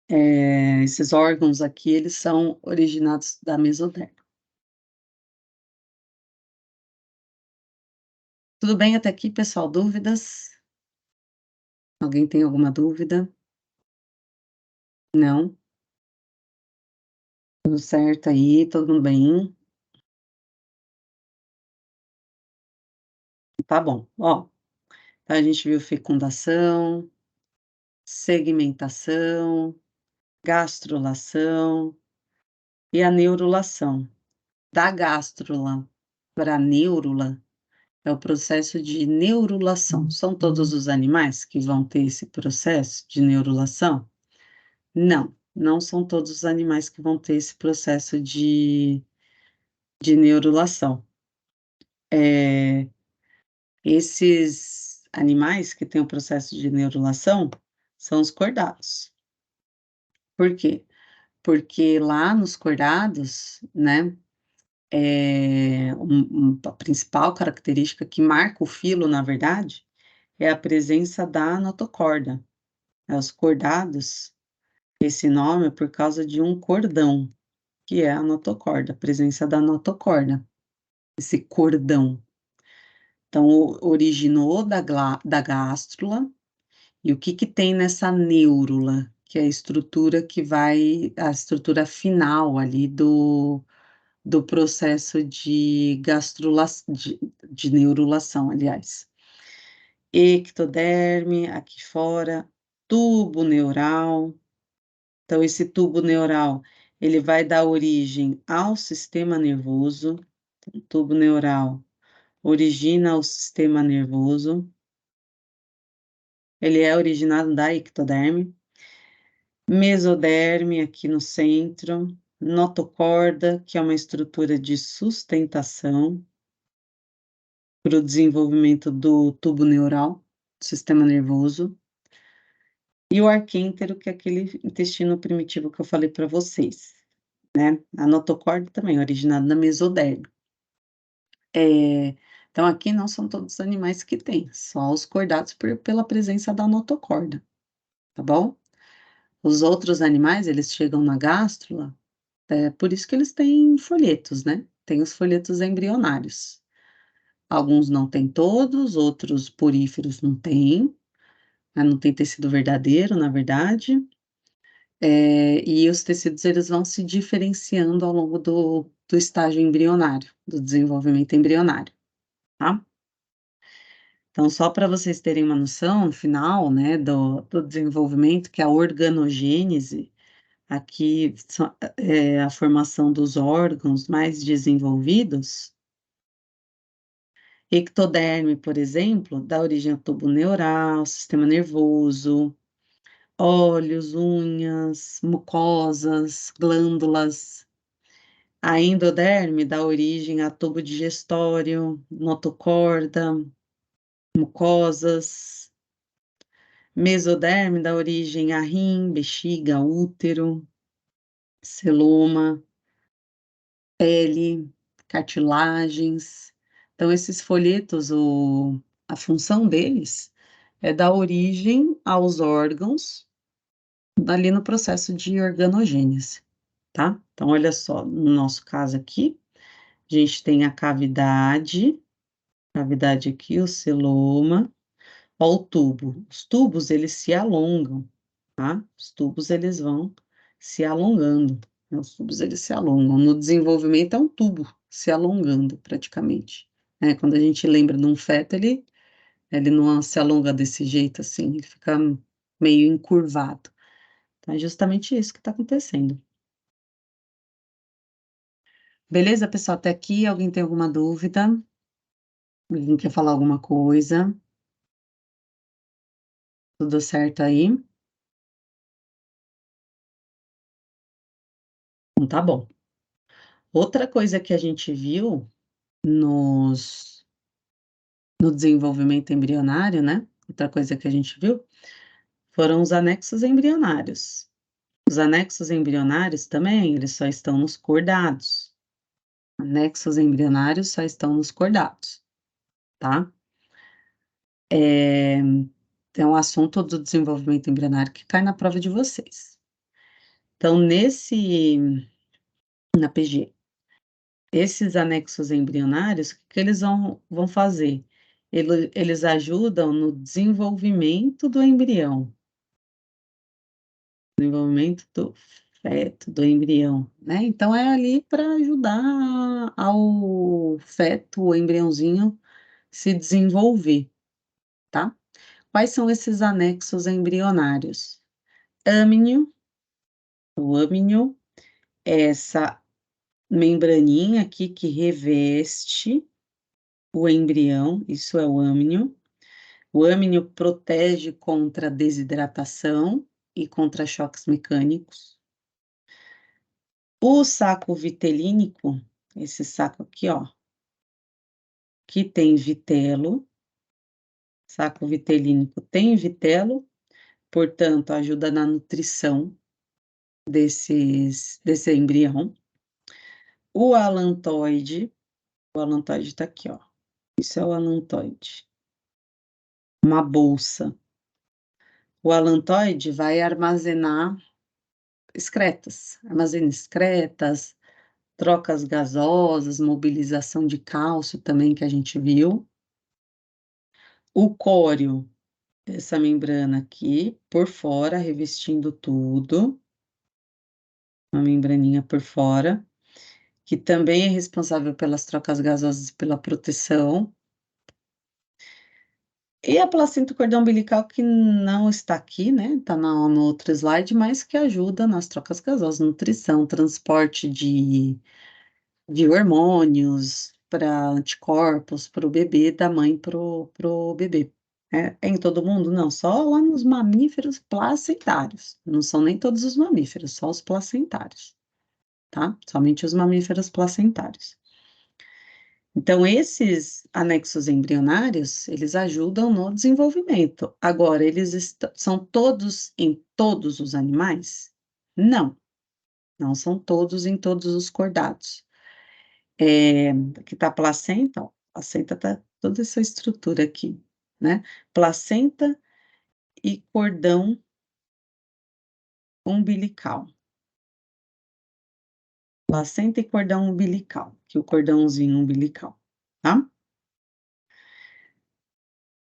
esses órgãos aqui, eles são originados da mesoderme. Tudo bem até aqui, pessoal? Dúvidas? Alguém tem alguma dúvida? Não? Tudo certo aí? Todo mundo bem? Tá bom. Ó, então a gente viu fecundação, segmentação, gastrulação e a neurulação. Da gástrula para a neurula é o processo de neurulação. São todos os animais que vão ter esse processo de neurulação? Não, não são todos os animais que vão ter esse processo de neurulação. Esses animais que têm o processo de neurulação são os cordados. Por quê? Porque lá nos cordados, né, a principal característica que marca o filo, na verdade, é a presença da notocorda. Os cordados, esse nome é por causa de um cordão, que é a notocorda, a presença da notocorda, esse cordão. Então, originou da gástrula, e o que que tem nessa neurula, que é a estrutura a estrutura final ali do processo de neurulação, aliás. Ectoderme, aqui fora, tubo neural. Então, esse tubo neural, ele vai dar origem ao sistema nervoso. O tubo neural origina o sistema nervoso. Ele é originado da ectoderme. Mesoderme, aqui no centro. Notocorda, que é uma estrutura de sustentação para o desenvolvimento do tubo neural, sistema nervoso. E o arquêntero, que é aquele intestino primitivo que eu falei para vocês, né? A notocorda também, originada na mesoderme. Então, aqui não são todos os animais que têm, só os cordados pela presença da notocorda, tá bom? Os outros animais, eles chegam na gástrula, por isso que eles têm folhetos, né? Tem os folhetos embrionários. Alguns não têm todos, outros poríferos não têm, né? Não tem tecido verdadeiro, na verdade. E os tecidos, eles vão se diferenciando ao longo do estágio embrionário, do desenvolvimento embrionário, tá? Então, só para vocês terem uma noção, no final, né, do desenvolvimento, que é a organogênese, aqui é a formação dos órgãos mais desenvolvidos. Ectoderme, por exemplo, dá origem ao tubo neural, sistema nervoso, olhos, unhas, mucosas, glândulas. A endoderme dá origem a tubo digestório, notocorda, mucosas. Mesoderme dá origem a rim, bexiga, útero, celoma, pele, cartilagens. Então, esses folhetos, a função deles é dar origem aos órgãos ali no processo de organogênese, tá? Então, olha só, no nosso caso aqui, a gente tem a cavidade aqui, o celoma, ó, o tubo. Os tubos, eles se alongam, tá? Os tubos, eles vão se alongando, né? Os tubos, eles se alongam. No desenvolvimento, é um tubo se alongando, praticamente, né? Quando a gente lembra de um feto, ele não se alonga desse jeito, assim, ele fica meio encurvado. Então, é justamente isso que está acontecendo. Beleza, pessoal? Até aqui, alguém tem alguma dúvida? Alguém quer falar alguma coisa? Tudo certo aí? Então, tá bom. Outra coisa que a gente viu nos, no desenvolvimento embrionário, né? Outra coisa que a gente viu foram os anexos embrionários. Os anexos embrionários também, eles só estão nos cordados. Anexos embrionários só estão nos cordados, tá? É um assunto do desenvolvimento embrionário que cai na prova de vocês. Então, na PG, esses anexos embrionários, o que eles vão fazer? Eles ajudam no desenvolvimento do embrião, desenvolvimento do feto, do embrião, né? Então, é ali para ajudar ao feto, o embriãozinho, se desenvolver, tá? Quais são esses anexos embrionários? Âmnio, o âmnio é essa membraninha aqui que reveste o embrião, isso é o âmnio. O âmnio protege contra desidratação e contra choques mecânicos. O saco vitelínico, esse saco aqui, ó, que tem vitelo, saco vitelínico tem vitelo, portanto, ajuda na nutrição desse embrião. O alantoide tá aqui, ó. Isso é o alantoide. Uma bolsa. O alantoide vai armazenar excretas, armazena excretas, trocas gasosas, mobilização de cálcio também que a gente viu. O córeo, essa membrana aqui por fora, revestindo tudo, uma membraninha por fora, que também é responsável pelas trocas gasosas e pela proteção. E a placenta cordão umbilical, que não está aqui, né? Está no outro slide, mas que ajuda nas trocas gasosas, nutrição, transporte de hormônios para anticorpos para o bebê, da mãe pro bebê. É em todo mundo? Não, só lá nos mamíferos placentários. Não são nem todos os mamíferos, só os placentários, tá? Somente os mamíferos placentários. Então, esses anexos embrionários, eles ajudam no desenvolvimento. Agora, eles são todos em todos os animais? Não, não são todos em todos os cordados. Aqui tá a placenta, ó, placenta tá toda essa estrutura aqui, né? Placenta e cordão umbilical. Placenta e cordão umbilical, que é o cordãozinho umbilical, tá?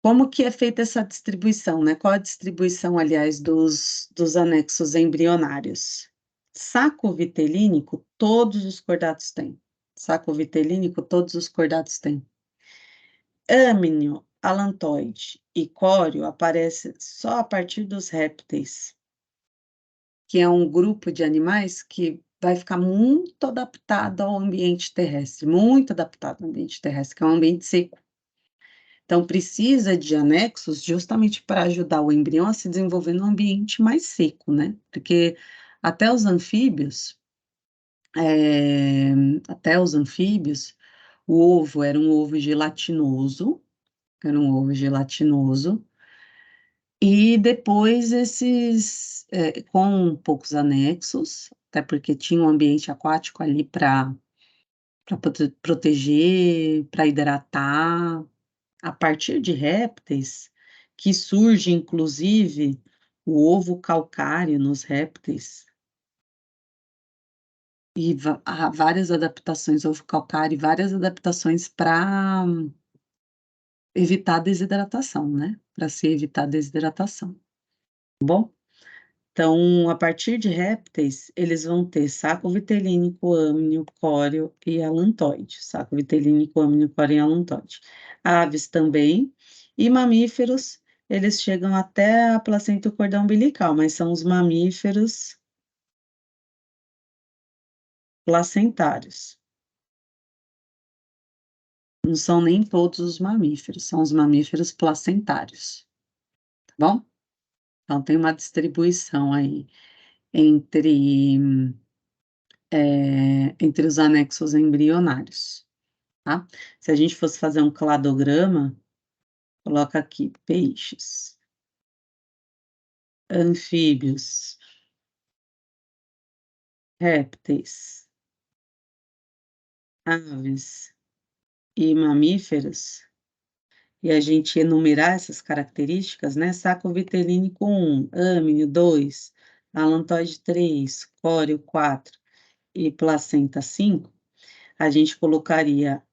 Como que é feita essa distribuição, né? Qual a distribuição, aliás, dos anexos embrionários? Saco vitelínico, todos os cordados têm. Saco vitelínico, todos os cordados têm. Âmnio, alantoide e córeo aparece só a partir dos répteis, que é um grupo de animais que vai ficar muito adaptado ao ambiente terrestre, muito adaptado ao ambiente terrestre, que é um ambiente seco. Então, precisa de anexos justamente para ajudar o embrião a se desenvolver num ambiente mais seco, né? Porque até os anfíbios, é, até os anfíbios, o ovo era um ovo gelatinoso, era um ovo gelatinoso, e depois com poucos anexos, até porque tinha um ambiente aquático ali para proteger, para hidratar, a partir de répteis, que surge inclusive o ovo calcário nos répteis. e há várias adaptações, ovo calcário e várias adaptações para evitar a desidratação, né, para se evitar a desidratação, tá bom? Então, a partir de répteis, eles vão ter saco vitelínico, âmnio, córeo e alantoide. Saco vitelínico, âmnio, córeo e alantoide. Aves também, e mamíferos, eles chegam até a placenta e o cordão umbilical, mas são os mamíferos placentários. Não são nem todos os mamíferos, são os mamíferos placentários, tá bom? Então tem uma distribuição aí entre, entre os anexos embrionários, tá? Se a gente fosse fazer um cladograma, coloca aqui peixes, anfíbios, répteis, aves e mamíferos, e a gente enumerar essas características, né? Saco vitelínico 1, âmino 2, alantoide 3, córeo 4 e placenta 5, a gente colocaria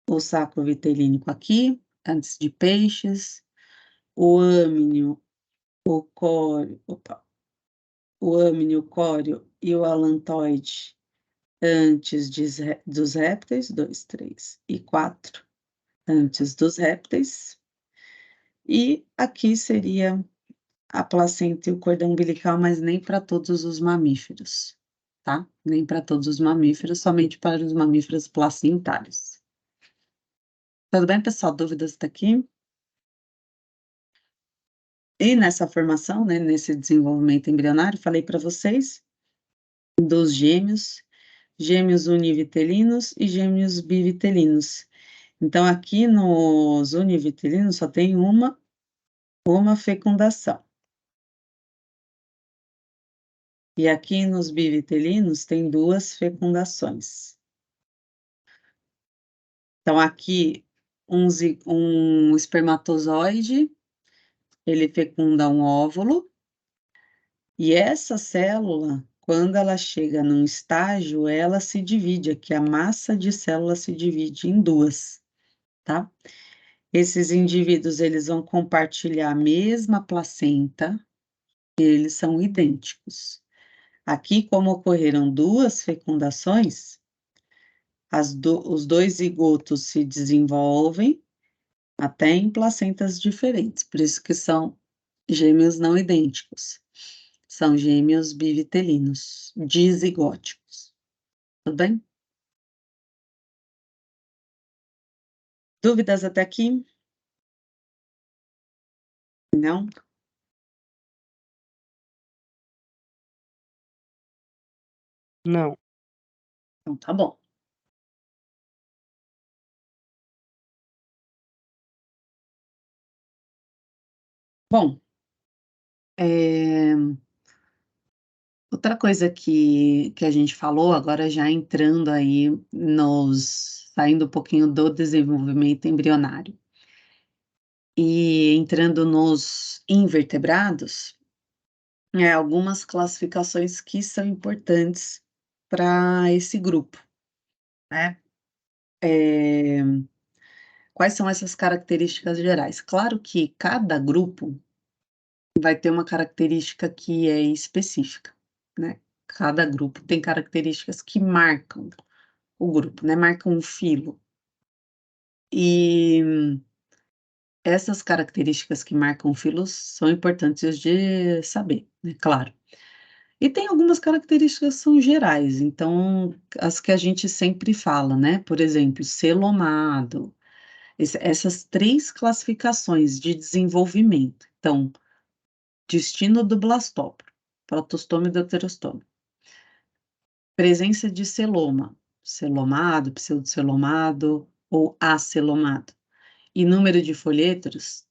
o saco vitelínico aqui, antes de peixes, o âmino, o córeo, o âmino, o córeo e o alantoide antes dos répteis, 2, 3 e 4 antes dos répteis, e aqui seria a placenta e o cordão umbilical, mas nem para todos os mamíferos, tá? Nem para todos os mamíferos, somente para os mamíferos placentários. Tudo bem, pessoal? Dúvidas até aqui? E nessa formação, né, nesse desenvolvimento embrionário, falei para vocês dos gêmeos, gêmeos univitelinos e gêmeos bivitelinos. Então, aqui nos univitelinos só tem uma fecundação. E aqui nos bivitelinos tem duas fecundações. Então, aqui um espermatozoide, ele fecunda um óvulo, e essa célula, quando ela chega num estágio, ela se divide, aqui a massa de célula se divide em duas, tá? Esses indivíduos, eles vão compartilhar a mesma placenta, eles são idênticos. Aqui, como ocorreram duas fecundações, os dois zigotos se desenvolvem até em placentas diferentes, por isso que são gêmeos não idênticos. São gêmeos bivitelinos, dizigóticos. Tudo bem? Dúvidas até aqui? Não? Não. Então tá bom. Bom, outra coisa que a gente falou, agora já entrando aí saindo um pouquinho do desenvolvimento embrionário e entrando nos invertebrados, algumas classificações que são importantes para esse grupo, né? Quais são essas características gerais? Claro que cada grupo vai ter uma característica que é específica, né? Cada grupo tem características que marcam o grupo, né? Marcam o filo. E essas características que marcam o filo são importantes de saber, né? Claro. E tem algumas características que são gerais, então as que a gente sempre fala, né? Por exemplo, celomado, essas três classificações de desenvolvimento. Então, destino do blastóporo, protostoma e deuterostoma. Presença de celoma, celomado, pseudocelomado ou acelomado. E número de folhetos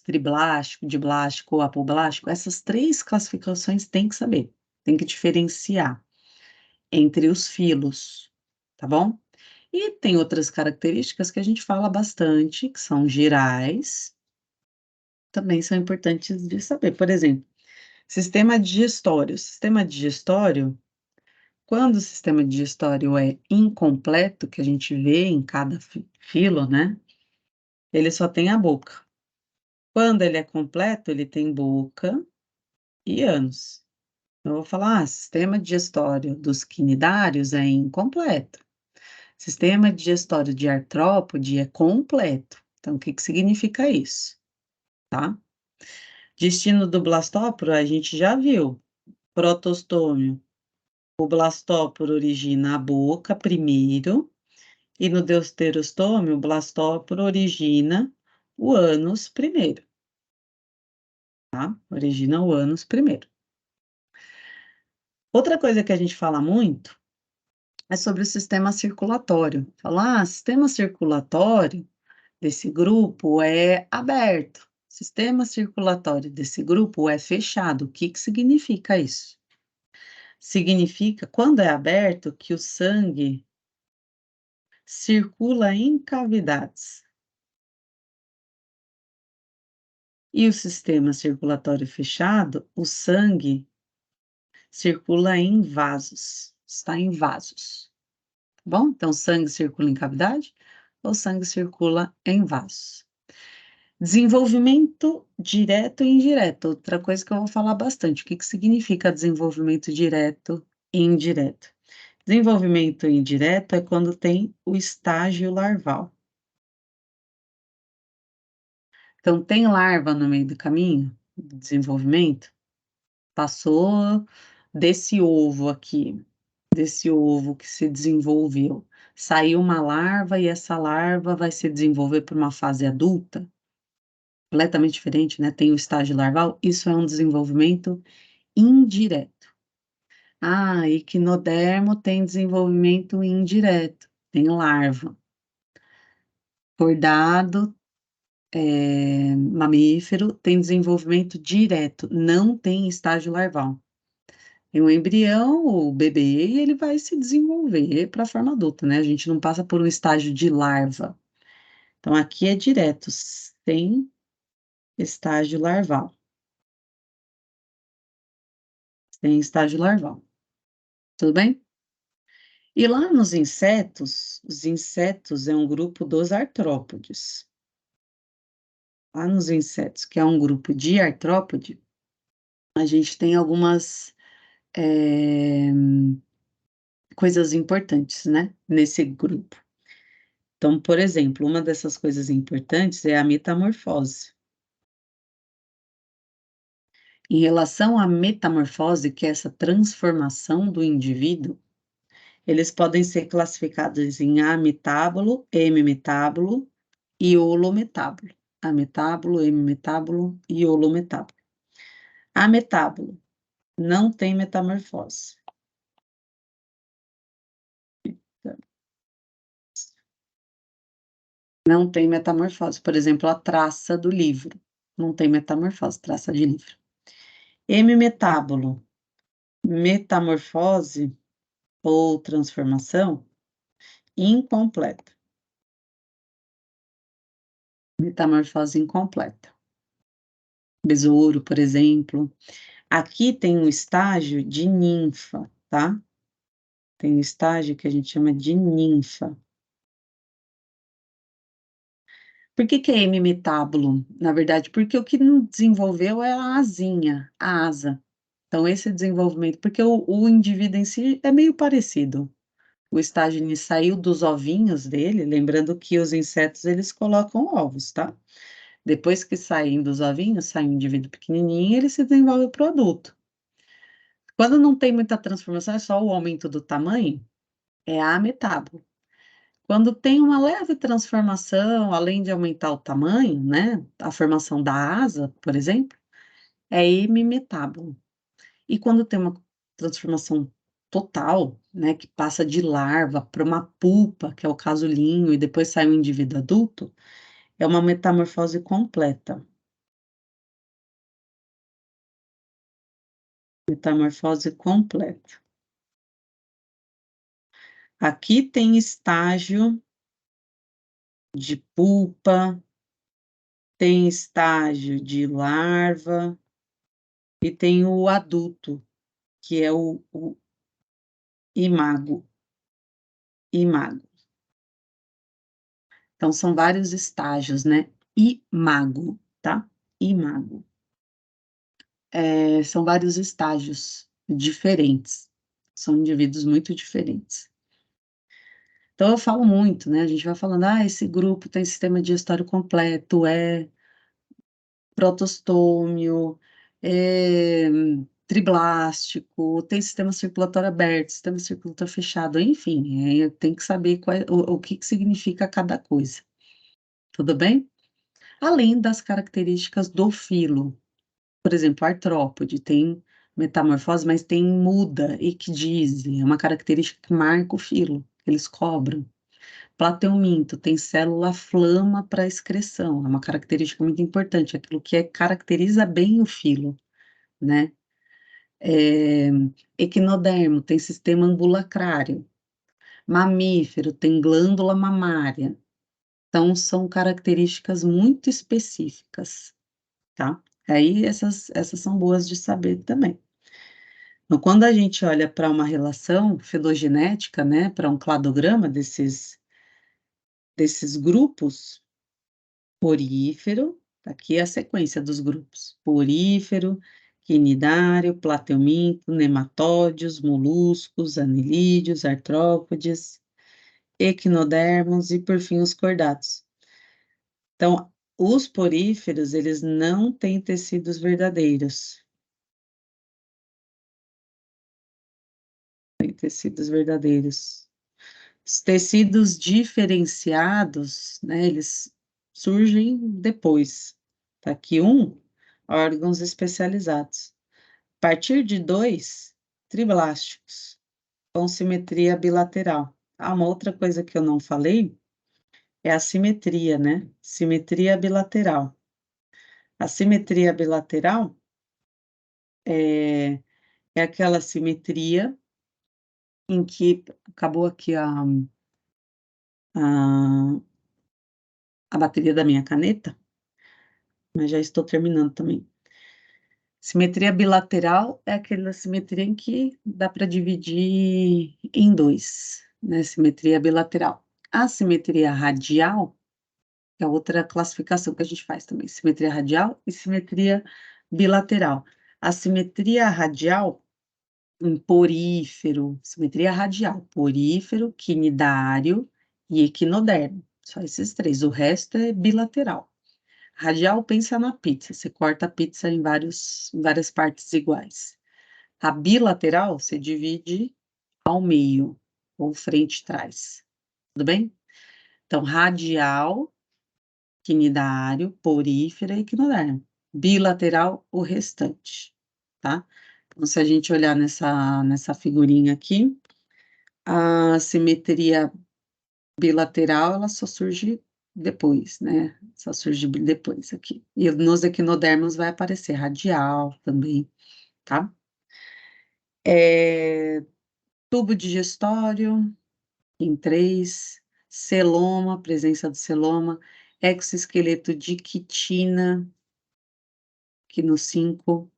triblástico, diblástico ou apoblástico, essas três classificações tem que saber, tem que diferenciar entre os filos, tá bom? E tem outras características que a gente fala bastante, que são gerais, também são importantes de saber. Por exemplo, sistema digestório. Sistema digestório Quando o sistema digestório é incompleto, que a gente vê em cada filo, né, ele só tem a boca. Quando ele é completo, ele tem boca e ânus. Eu vou falar: sistema digestório dos quinidários é incompleto. Sistema digestório de artrópode é completo. Então, o que que significa isso, tá? Destino do blastóporo, a gente já viu. Protostômio. O blastóporo origina a boca primeiro, e no deuterostômio, o blastóporo origina o ânus primeiro, tá? Origina o ânus primeiro. Outra coisa que a gente fala muito é sobre o sistema circulatório. Falar, sistema circulatório desse grupo é aberto. Sistema circulatório desse grupo é fechado. O que que significa isso? Significa, quando é aberto, que o sangue circula em cavidades. E o sistema circulatório fechado, o sangue circula em vasos, está em vasos. Tá bom? Então, sangue circula em cavidade ou sangue circula em vasos. Desenvolvimento direto e indireto, outra coisa que eu vou falar bastante. O que que significa desenvolvimento direto e indireto? Desenvolvimento indireto é quando tem o estágio larval. Então, tem larva no meio do caminho do desenvolvimento, passou desse ovo aqui, desse ovo que se desenvolveu, saiu uma larva e essa larva vai se desenvolver para uma fase adulta, completamente diferente, né? Tem o estágio larval, isso é um desenvolvimento indireto. Ah, equinodermo tem desenvolvimento indireto, tem larva. Chordado, mamífero, tem desenvolvimento direto, não tem estágio larval. Tem um embrião, o bebê, e ele vai se desenvolver para a forma adulta, né? A gente não passa por um estágio de larva. Então, aqui é direto, sem estágio larval. Sem estágio larval. Tudo bem? E lá nos insetos, os insetos é um grupo dos artrópodes. Lá nos insetos, que é um grupo de artrópode, a gente tem algumas coisas importantes, né? Nesse grupo. Então, por exemplo, uma dessas coisas importantes é a metamorfose. Em relação à metamorfose, que é essa transformação do indivíduo, eles podem ser classificados em ametábolo, hemimetábolo e holometábolo. Ametábolo, hemimetábolo e holometábolo. Ametábolo não tem metamorfose. Não tem metamorfose. Por exemplo, a traça do livro. Não tem metamorfose, traça de livro. Hemimetábolo, metamorfose ou transformação incompleta. Metamorfose incompleta. Besouro, por exemplo. Aqui tem um estágio de ninfa, tá? Tem um estágio que a gente chama de ninfa. Por que que é hemimetábulo? Na verdade, porque o que não desenvolveu é a asinha, a asa. Então, esse desenvolvimento, porque o indivíduo em si é meio parecido. O estágio saiu dos ovinhos dele, lembrando que os insetos, eles colocam ovos, tá? Depois que saem dos ovinhos, sai um indivíduo pequenininho, ele se desenvolve para o adulto. Quando não tem muita transformação, é só o aumento do tamanho, é ametábulo. Quando tem uma leve transformação, além de aumentar o tamanho, né, a formação da asa, por exemplo, é hemimetábulo. E quando tem uma transformação total, né, que passa de larva para uma pulpa, que é o casulinho, e depois sai um indivíduo adulto, é uma metamorfose completa. Metamorfose completa. Aqui tem estágio de pulpa, tem estágio de larva e tem o adulto, que é o imago, imago. Então são vários estágios, né, imago, tá, imago. São vários estágios diferentes, são indivíduos muito diferentes. Então eu falo muito, né, a gente vai falando: "Ah, esse grupo tem sistema digestório completo, é protostômio, é triblástico, tem sistema circulatório aberto, sistema circulatório fechado", enfim, tem que saber qual é o que que significa cada coisa, tudo bem? Além das características do filo, por exemplo, artrópode tem metamorfose, mas tem muda, ecdise, é uma característica que marca o filo, eles cobram. Plateuminto tem célula flama para excreção, é uma característica muito importante, aquilo que caracteriza bem o filo, né. Eh, Equinodermo tem sistema ambulacrário, mamífero tem glândula mamária, então são características muito específicas, tá. Aí essas são boas de saber também. Então quando a gente olha para uma relação filogenética, né, para um cladograma desses grupos. Porífero, tá aqui a sequência dos grupos: porífero, quinidário, plateuminto, nematódeos, moluscos, anelídeos, artrópodes, equinodermos e, por fim, os cordados. Então, os poríferos, eles não têm tecidos verdadeiros. Têm tecidos verdadeiros. Os tecidos diferenciados, né, eles surgem depois. Tá aqui órgãos especializados. A partir de 2, triblásticos, com simetria bilateral. Ah, uma outra coisa que eu não falei é a simetria, né? Simetria bilateral. A simetria bilateral é, é aquela simetria em que acabou aqui a, a bateria da minha caneta, mas já estou terminando também. Simetria bilateral é aquela simetria em que dá para dividir em 2, né, simetria bilateral. A simetria radial é outra classificação que a gente faz também, simetria radial e simetria bilateral. A simetria radial, em porífero, simetria radial, porífero, quinidário e equinodermo, só esses 3, o resto é bilateral. Radial, pensa na pizza, você corta a pizza em várias partes iguais. A bilateral, você divide ao meio, ou frente e trás, tudo bem? Então, radial, quinidário, porífera e equinodermo. Bilateral, o restante, tá? Então, se a gente olhar nessa figurinha aqui, a simetria bilateral, ela só surge depois, né, só surge depois aqui. E nos equinodermos vai aparecer radial também, tá. Tubo digestório em 3, celoma, presença do celoma, exoesqueleto de quitina, aqui no 5,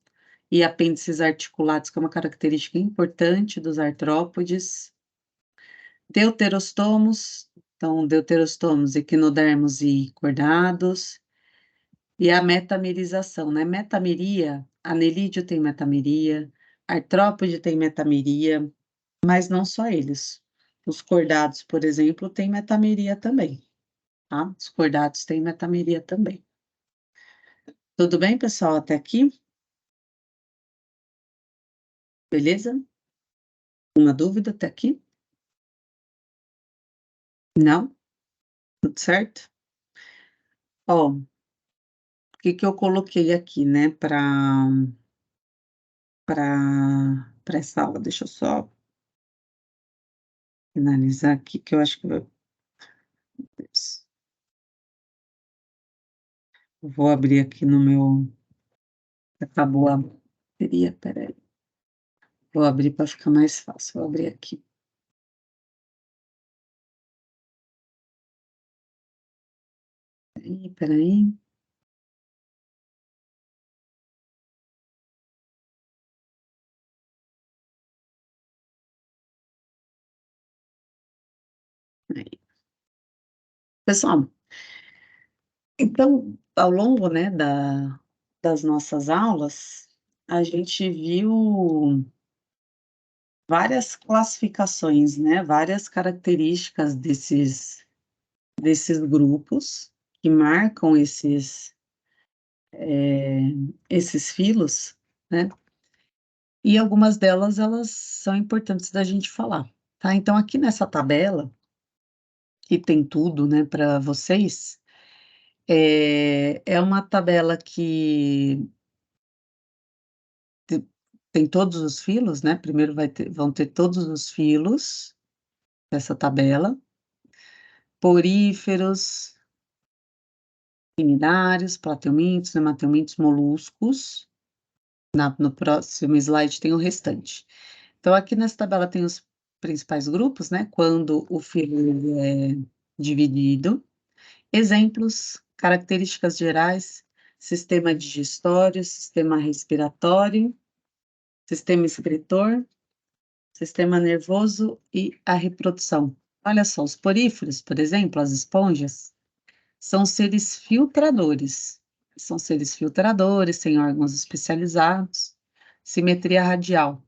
e apêndices articulados, que é uma característica importante dos artrópodes. Deuterostomos, então deuterostomos, equinodermos e cordados. E a metamerização, né, metameria, anelídeo tem metameria, artrópode tem metameria, mas não só eles. Os cordados, por exemplo, têm metameria também, tá? Os cordados têm metameria também. Tudo bem, pessoal, até aqui? Beleza? Uma dúvida até aqui? Não? Tudo certo? Ó, o que que eu coloquei aqui, né, para essa aula? Deixa eu só finalizar aqui, que eu acho que vai. Vou abrir aqui no meu. Acabou a bateria, espera aí. Vou abrir para ficar mais fácil, vou abrir aqui. Espera aí. Pessoal, então, ao longo, né, das nossas aulas, a gente viu várias classificações, né, várias características desses grupos que marcam esses filos, né, e algumas delas, elas são importantes da gente falar, tá? Então, aqui nessa tabela, que tem tudo, né, para vocês, é uma tabela que te tem todos os filos, né, primeiro vão ter todos os filos dessa tabela, poríferos, quinidários, plateumintos, nemateumintos, moluscos. No próximo slide tem o restante. Então, aqui nessa tabela tem os principais grupos, né, quando o filo ele é dividido. Exemplos, características gerais, sistema digestório, sistema respiratório, sistema excretor, sistema nervoso e a reprodução. Olha só, os poríferos, por exemplo, as esponjas, são seres filtradores. São seres filtradores, têm órgãos especializados, simetria radial.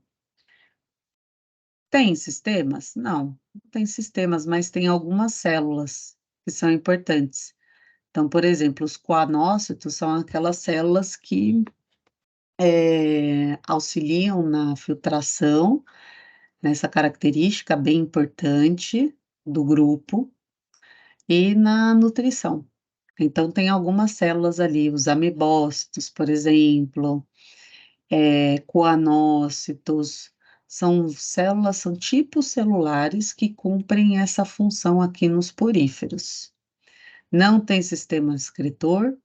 Tem sistemas? Não tem sistemas, mas tem algumas células que são importantes. Então, por exemplo, os coanócitos são aquelas células que auxiliam na filtração, nessa característica bem importante do grupo, e na nutrição. Então, tem algumas células ali, os amebócitos, por exemplo, coanócitos, são células, são tipos celulares que cumprem essa função aqui nos poríferos. Não tem sistema excretor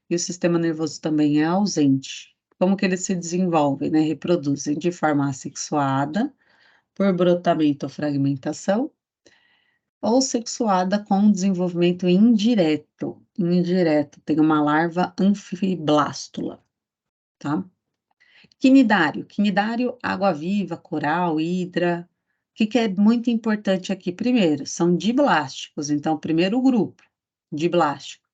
e o sistema nervoso também é ausente. Como que eles se desenvolvem, né? Reproduzem de forma assexuada, por brotamento ou fragmentação, ou sexuada com desenvolvimento indireto. Indireto, tem uma larva anfiblástula, tá? Quinidário. Quinidário, água-viva, coral, hidra. O que é muito importante aqui? Primeiro, são diblásticos. Então, primeiro grupo, diblástico.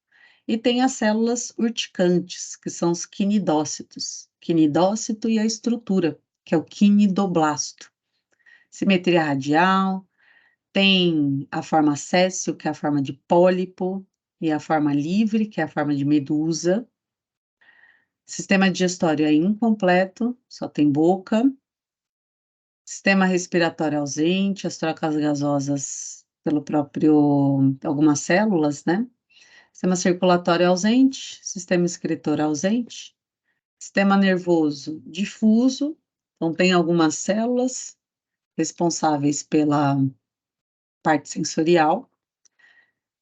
E tem as células urticantes, que são os quinidócitos. Quinidócito e a estrutura, que é o quinidoblasto. Simetria radial, tem a forma séssil, que é a forma de pólipo, e a forma livre, que é a forma de medusa. Sistema digestório é incompleto, só tem boca. Sistema respiratório ausente, as trocas gasosas pelo próprio, algumas células, né? Sistema circulatório ausente, sistema excretor ausente. Sistema nervoso difuso, então tem algumas células responsáveis pela parte sensorial.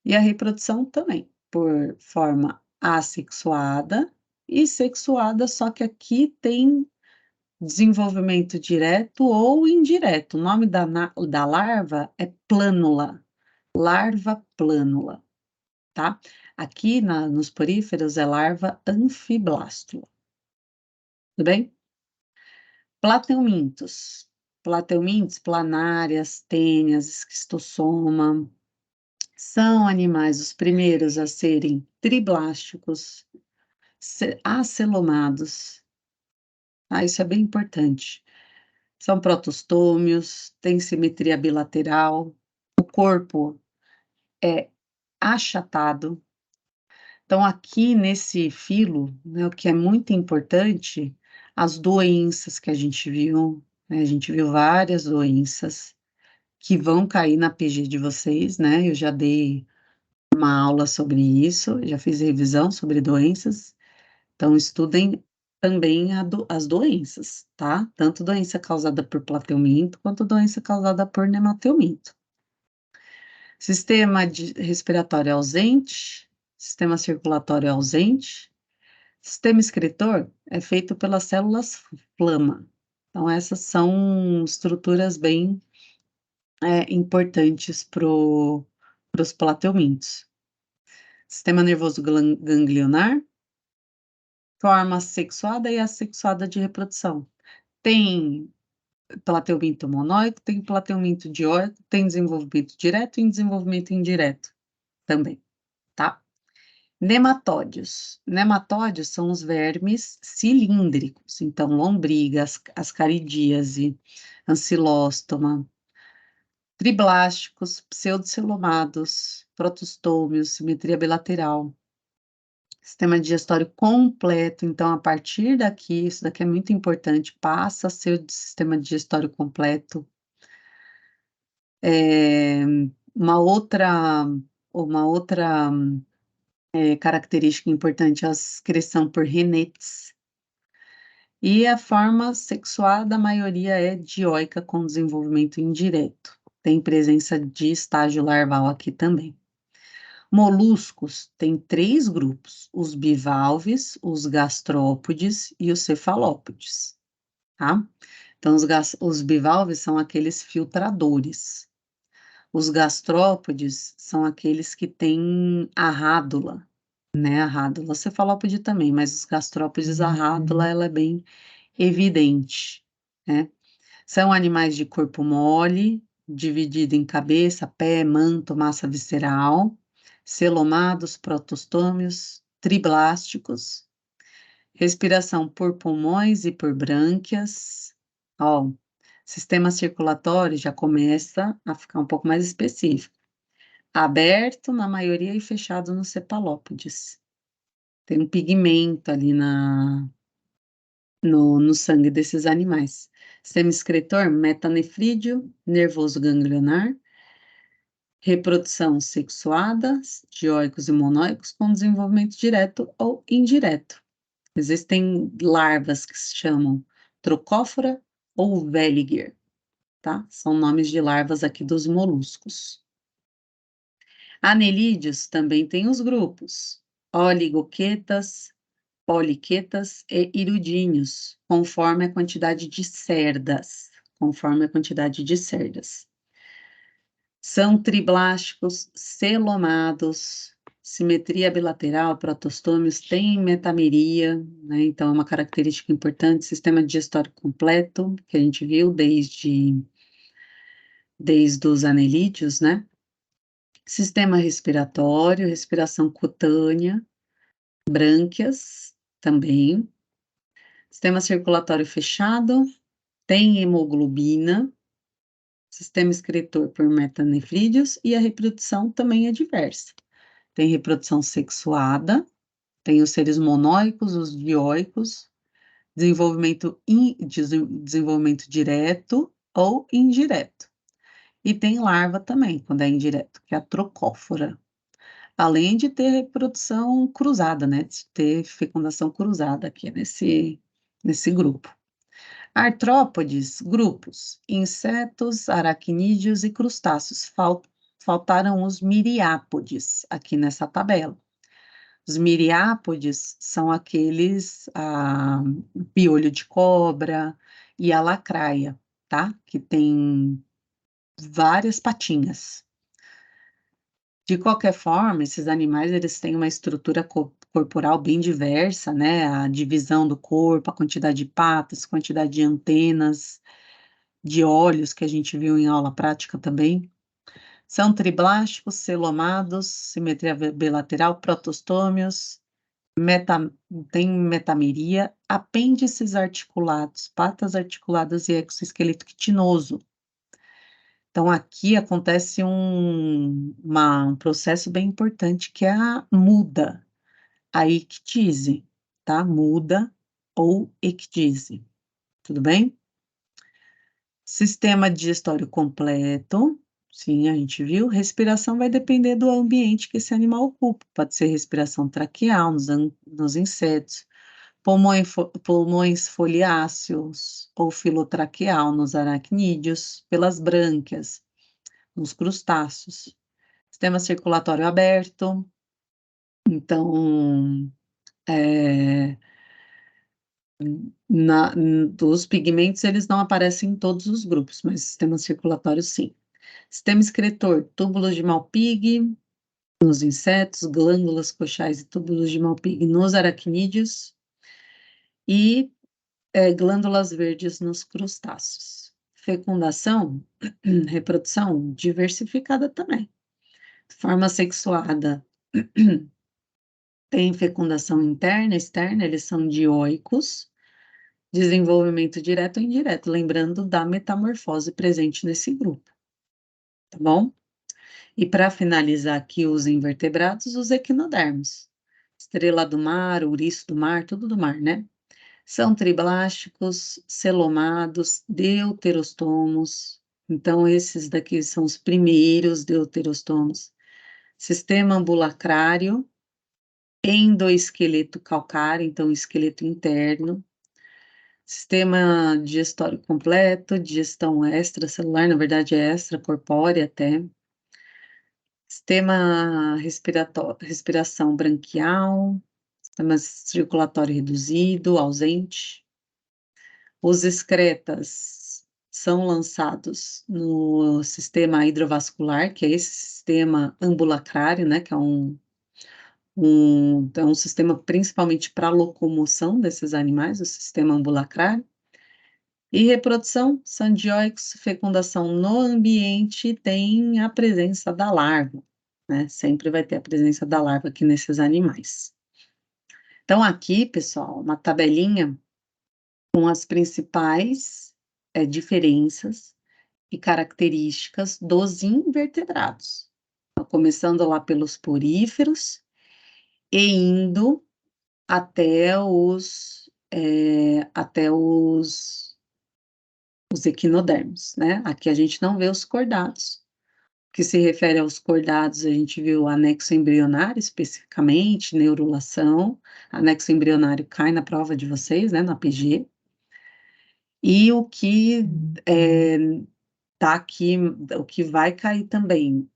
E a reprodução também, por forma assexuada e sexuada, só que aqui tem desenvolvimento direto ou indireto. O nome da larva é plânula, larva plânula, tá? Aqui nos poríferos é larva anfiblástula, tudo bem? Plateumintos. Plateumintos, planárias, tênias, esquistossoma, são animais os primeiros a serem triblásticos, acelomados. Ah, isso é bem importante. São protostômios, têm simetria bilateral, o corpo é achatado. Então, aqui nesse filo, né, o que é muito importante, as doenças que a gente viu, né, a gente viu várias doenças que vão cair na PG de vocês, né? Eu já dei uma aula sobre isso, já fiz revisão sobre doenças, então estudem também as doenças, tá? Tanto doença causada por plateuminto, quanto doença causada por nemateuminto. Sistema respiratório ausente, sistema circulatório ausente, sistema excretor é feito pelas células flama. Então, essas são estruturas bem importantes para os plateumintos. Sistema nervoso ganglionar, forma sexuada e assexuada de reprodução. Tem plateuminto monóico, tem plateuminto dioico, tem desenvolvimento direto e desenvolvimento indireto também. Nematódios. Nematódios são os vermes cilíndricos, então lombrigas, ascaridíase, ancilóstoma, triblásticos, pseudocelomados, protostômios, simetria bilateral. Sistema digestório completo, então a partir daqui, isso daqui é muito importante, passa a ser o sistema digestório completo. É, uma outra característica importante é a excreção por renetes. E a forma sexual da maioria é dioica com desenvolvimento indireto. Tem presença de estágio larval aqui também. Moluscos tem 3 grupos: os bivalves, os gastrópodes e os cefalópodes, tá? Então, os bivalves são aqueles filtradores. Os gastrópodes são aqueles que têm a rádula, né? A rádula cefalópode também, mas os gastrópodes, a rádula, ela é bem evidente, né? São animais de corpo mole, dividido em cabeça, pé, manto, massa visceral, celomados, protostômios, triblásticos, respiração por pulmões e por brânquias. Ó, sistema circulatório já começa a ficar um pouco mais específico. Aberto na maioria e fechado nos cefalópodes. Tem um pigmento ali no sangue desses animais. Sistema excretor, metanefrídeo, nervoso ganglionar, reprodução sexuada, dioicos e monóicos com desenvolvimento direto ou indireto. Existem larvas que se chamam trocófora ou Welliger, tá? São nomes de larvas aqui dos moluscos. Anelídeos também tem os grupos oligoquetas, poliquetas e irudinhos, conforme a quantidade de cerdas, conforme a quantidade de cerdas. São triblásticos, celomados, simetria bilateral, protostômios, têm metameria, né? Então é uma característica importante, sistema digestório completo, que a gente viu desde os anelídeos, né? Sistema respiratório, respiração cutânea, brânquias também. Sistema circulatório fechado, tem hemoglobina, sistema excretor por metanefrídeos e a reprodução também é diversa. Tem reprodução sexuada, tem os seres monóicos, os dioicos, desenvolvimento direto ou indireto. E tem larva também, quando é indireto, que é a trocófora. Além de ter reprodução cruzada, né? De ter fecundação cruzada aqui nesse grupo. Artrópodes, grupos, insetos, aracnídeos e crustáceos. Faltaram os miriápodes aqui nessa tabela. Os miriápodes são aqueles, piolho de cobra e a lacraia, tá? Que tem várias patinhas. De qualquer forma, esses animais, eles têm uma estrutura corporal bem diversa, né? A divisão do corpo, a quantidade de patas, quantidade de antenas, de olhos, que a gente viu em aula prática também. São triblásticos, celomados, simetria bilateral, protostômios, tem metameria, apêndices articulados, patas articuladas e exoesqueleto quitinoso. Então, aqui acontece um processo bem importante, que é a muda, a ictise, tá? Muda ou ictise, tudo bem? Sistema digestório completo, sim, a gente viu. Respiração vai depender do ambiente que esse animal ocupa. Pode ser respiração traqueal nos insetos, pulmões foliáceos ou filotraqueal nos aracnídeos, pelas brânquias, nos crustáceos. Sistema circulatório aberto, então, os pigmentos, eles não aparecem em todos os grupos, mas sistema circulatório, sim. Sistema excretor, túbulos de Malpighi nos insetos, glândulas coxais e túbulos de Malpighi nos aracnídeos e glândulas verdes nos crustáceos. Fecundação, reprodução diversificada também. Forma sexuada, tem fecundação interna, externa, eles são dioicos, desenvolvimento direto ou indireto, lembrando da metamorfose presente nesse grupo, tá bom? E para finalizar aqui os invertebrados, os equinodermos. Estrela do mar, ouriço do mar, tudo do mar, né? São triblásticos, celomados, deuterostomos. Então, esses daqui são os primeiros deuterostomos. Sistema ambulacrário, endoesqueleto calcário, então esqueleto interno. Sistema digestório completo, digestão extracelular, na verdade é extracorpórea até. Sistema respiração branquial, sistema circulatório reduzido, ausente. Os excretas são lançados no sistema hidrovascular, que é esse sistema ambulacrário, né, que é um sistema principalmente para locomoção desses animais, o sistema ambulacrário. E reprodução, são dioicos, fecundação no ambiente tem a presença da larva, né? Sempre vai ter a presença da larva aqui nesses animais. Então, aqui, pessoal, uma tabelinha com as principais diferenças e características dos invertebrados. Então, começando lá pelos poríferos e indo até os equinodermos, né? Aqui a gente não vê os cordados. Que se refere aos cordados, a gente viu o anexo embrionário, especificamente, neurulação. Anexo embrionário cai na prova de vocês, né, na PG. E o que tá aqui, o que vai cair também,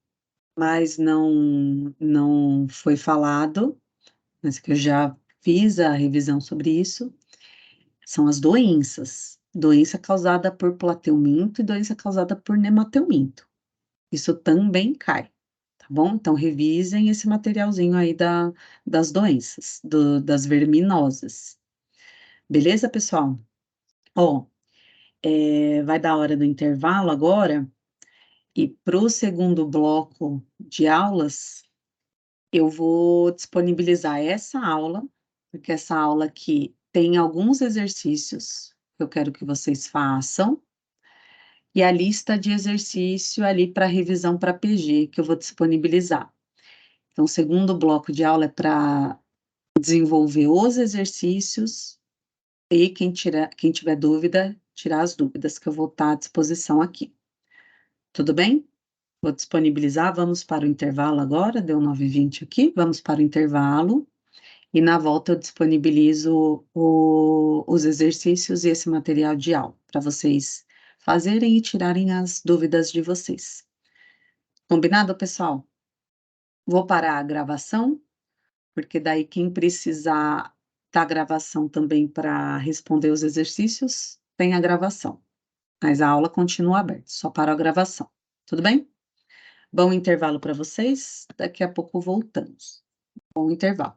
mas não foi falado, mas que eu já fiz a revisão sobre isso, são as doenças. Doença causada por plateuminto e doença causada por nemateuminto. Isso também cai, tá bom? Então, revisem esse materialzinho aí das doenças, das verminosas. Beleza, pessoal? Ó, vai dar hora do intervalo agora, e para o segundo bloco de aulas, eu vou disponibilizar essa aula, porque essa aula aqui tem alguns exercícios que eu quero que vocês façam, e a lista de exercício ali para revisão para PG, que eu vou disponibilizar. Então, o segundo bloco de aula é para desenvolver os exercícios e quem tiver dúvida, tirar as dúvidas que eu vou estar à disposição aqui. Tudo bem? Vou disponibilizar, vamos para o intervalo agora, deu 9h20 aqui, vamos para o intervalo, e na volta eu disponibilizo os exercícios e esse material de aula, para vocês fazerem e tirarem as dúvidas de vocês. Combinado, pessoal? Vou parar a gravação, porque daí quem precisar da gravação também para responder os exercícios, tem a gravação. Mas a aula continua aberta, só para a gravação. Tudo bem? Bom intervalo para vocês, daqui a pouco voltamos. Bom intervalo.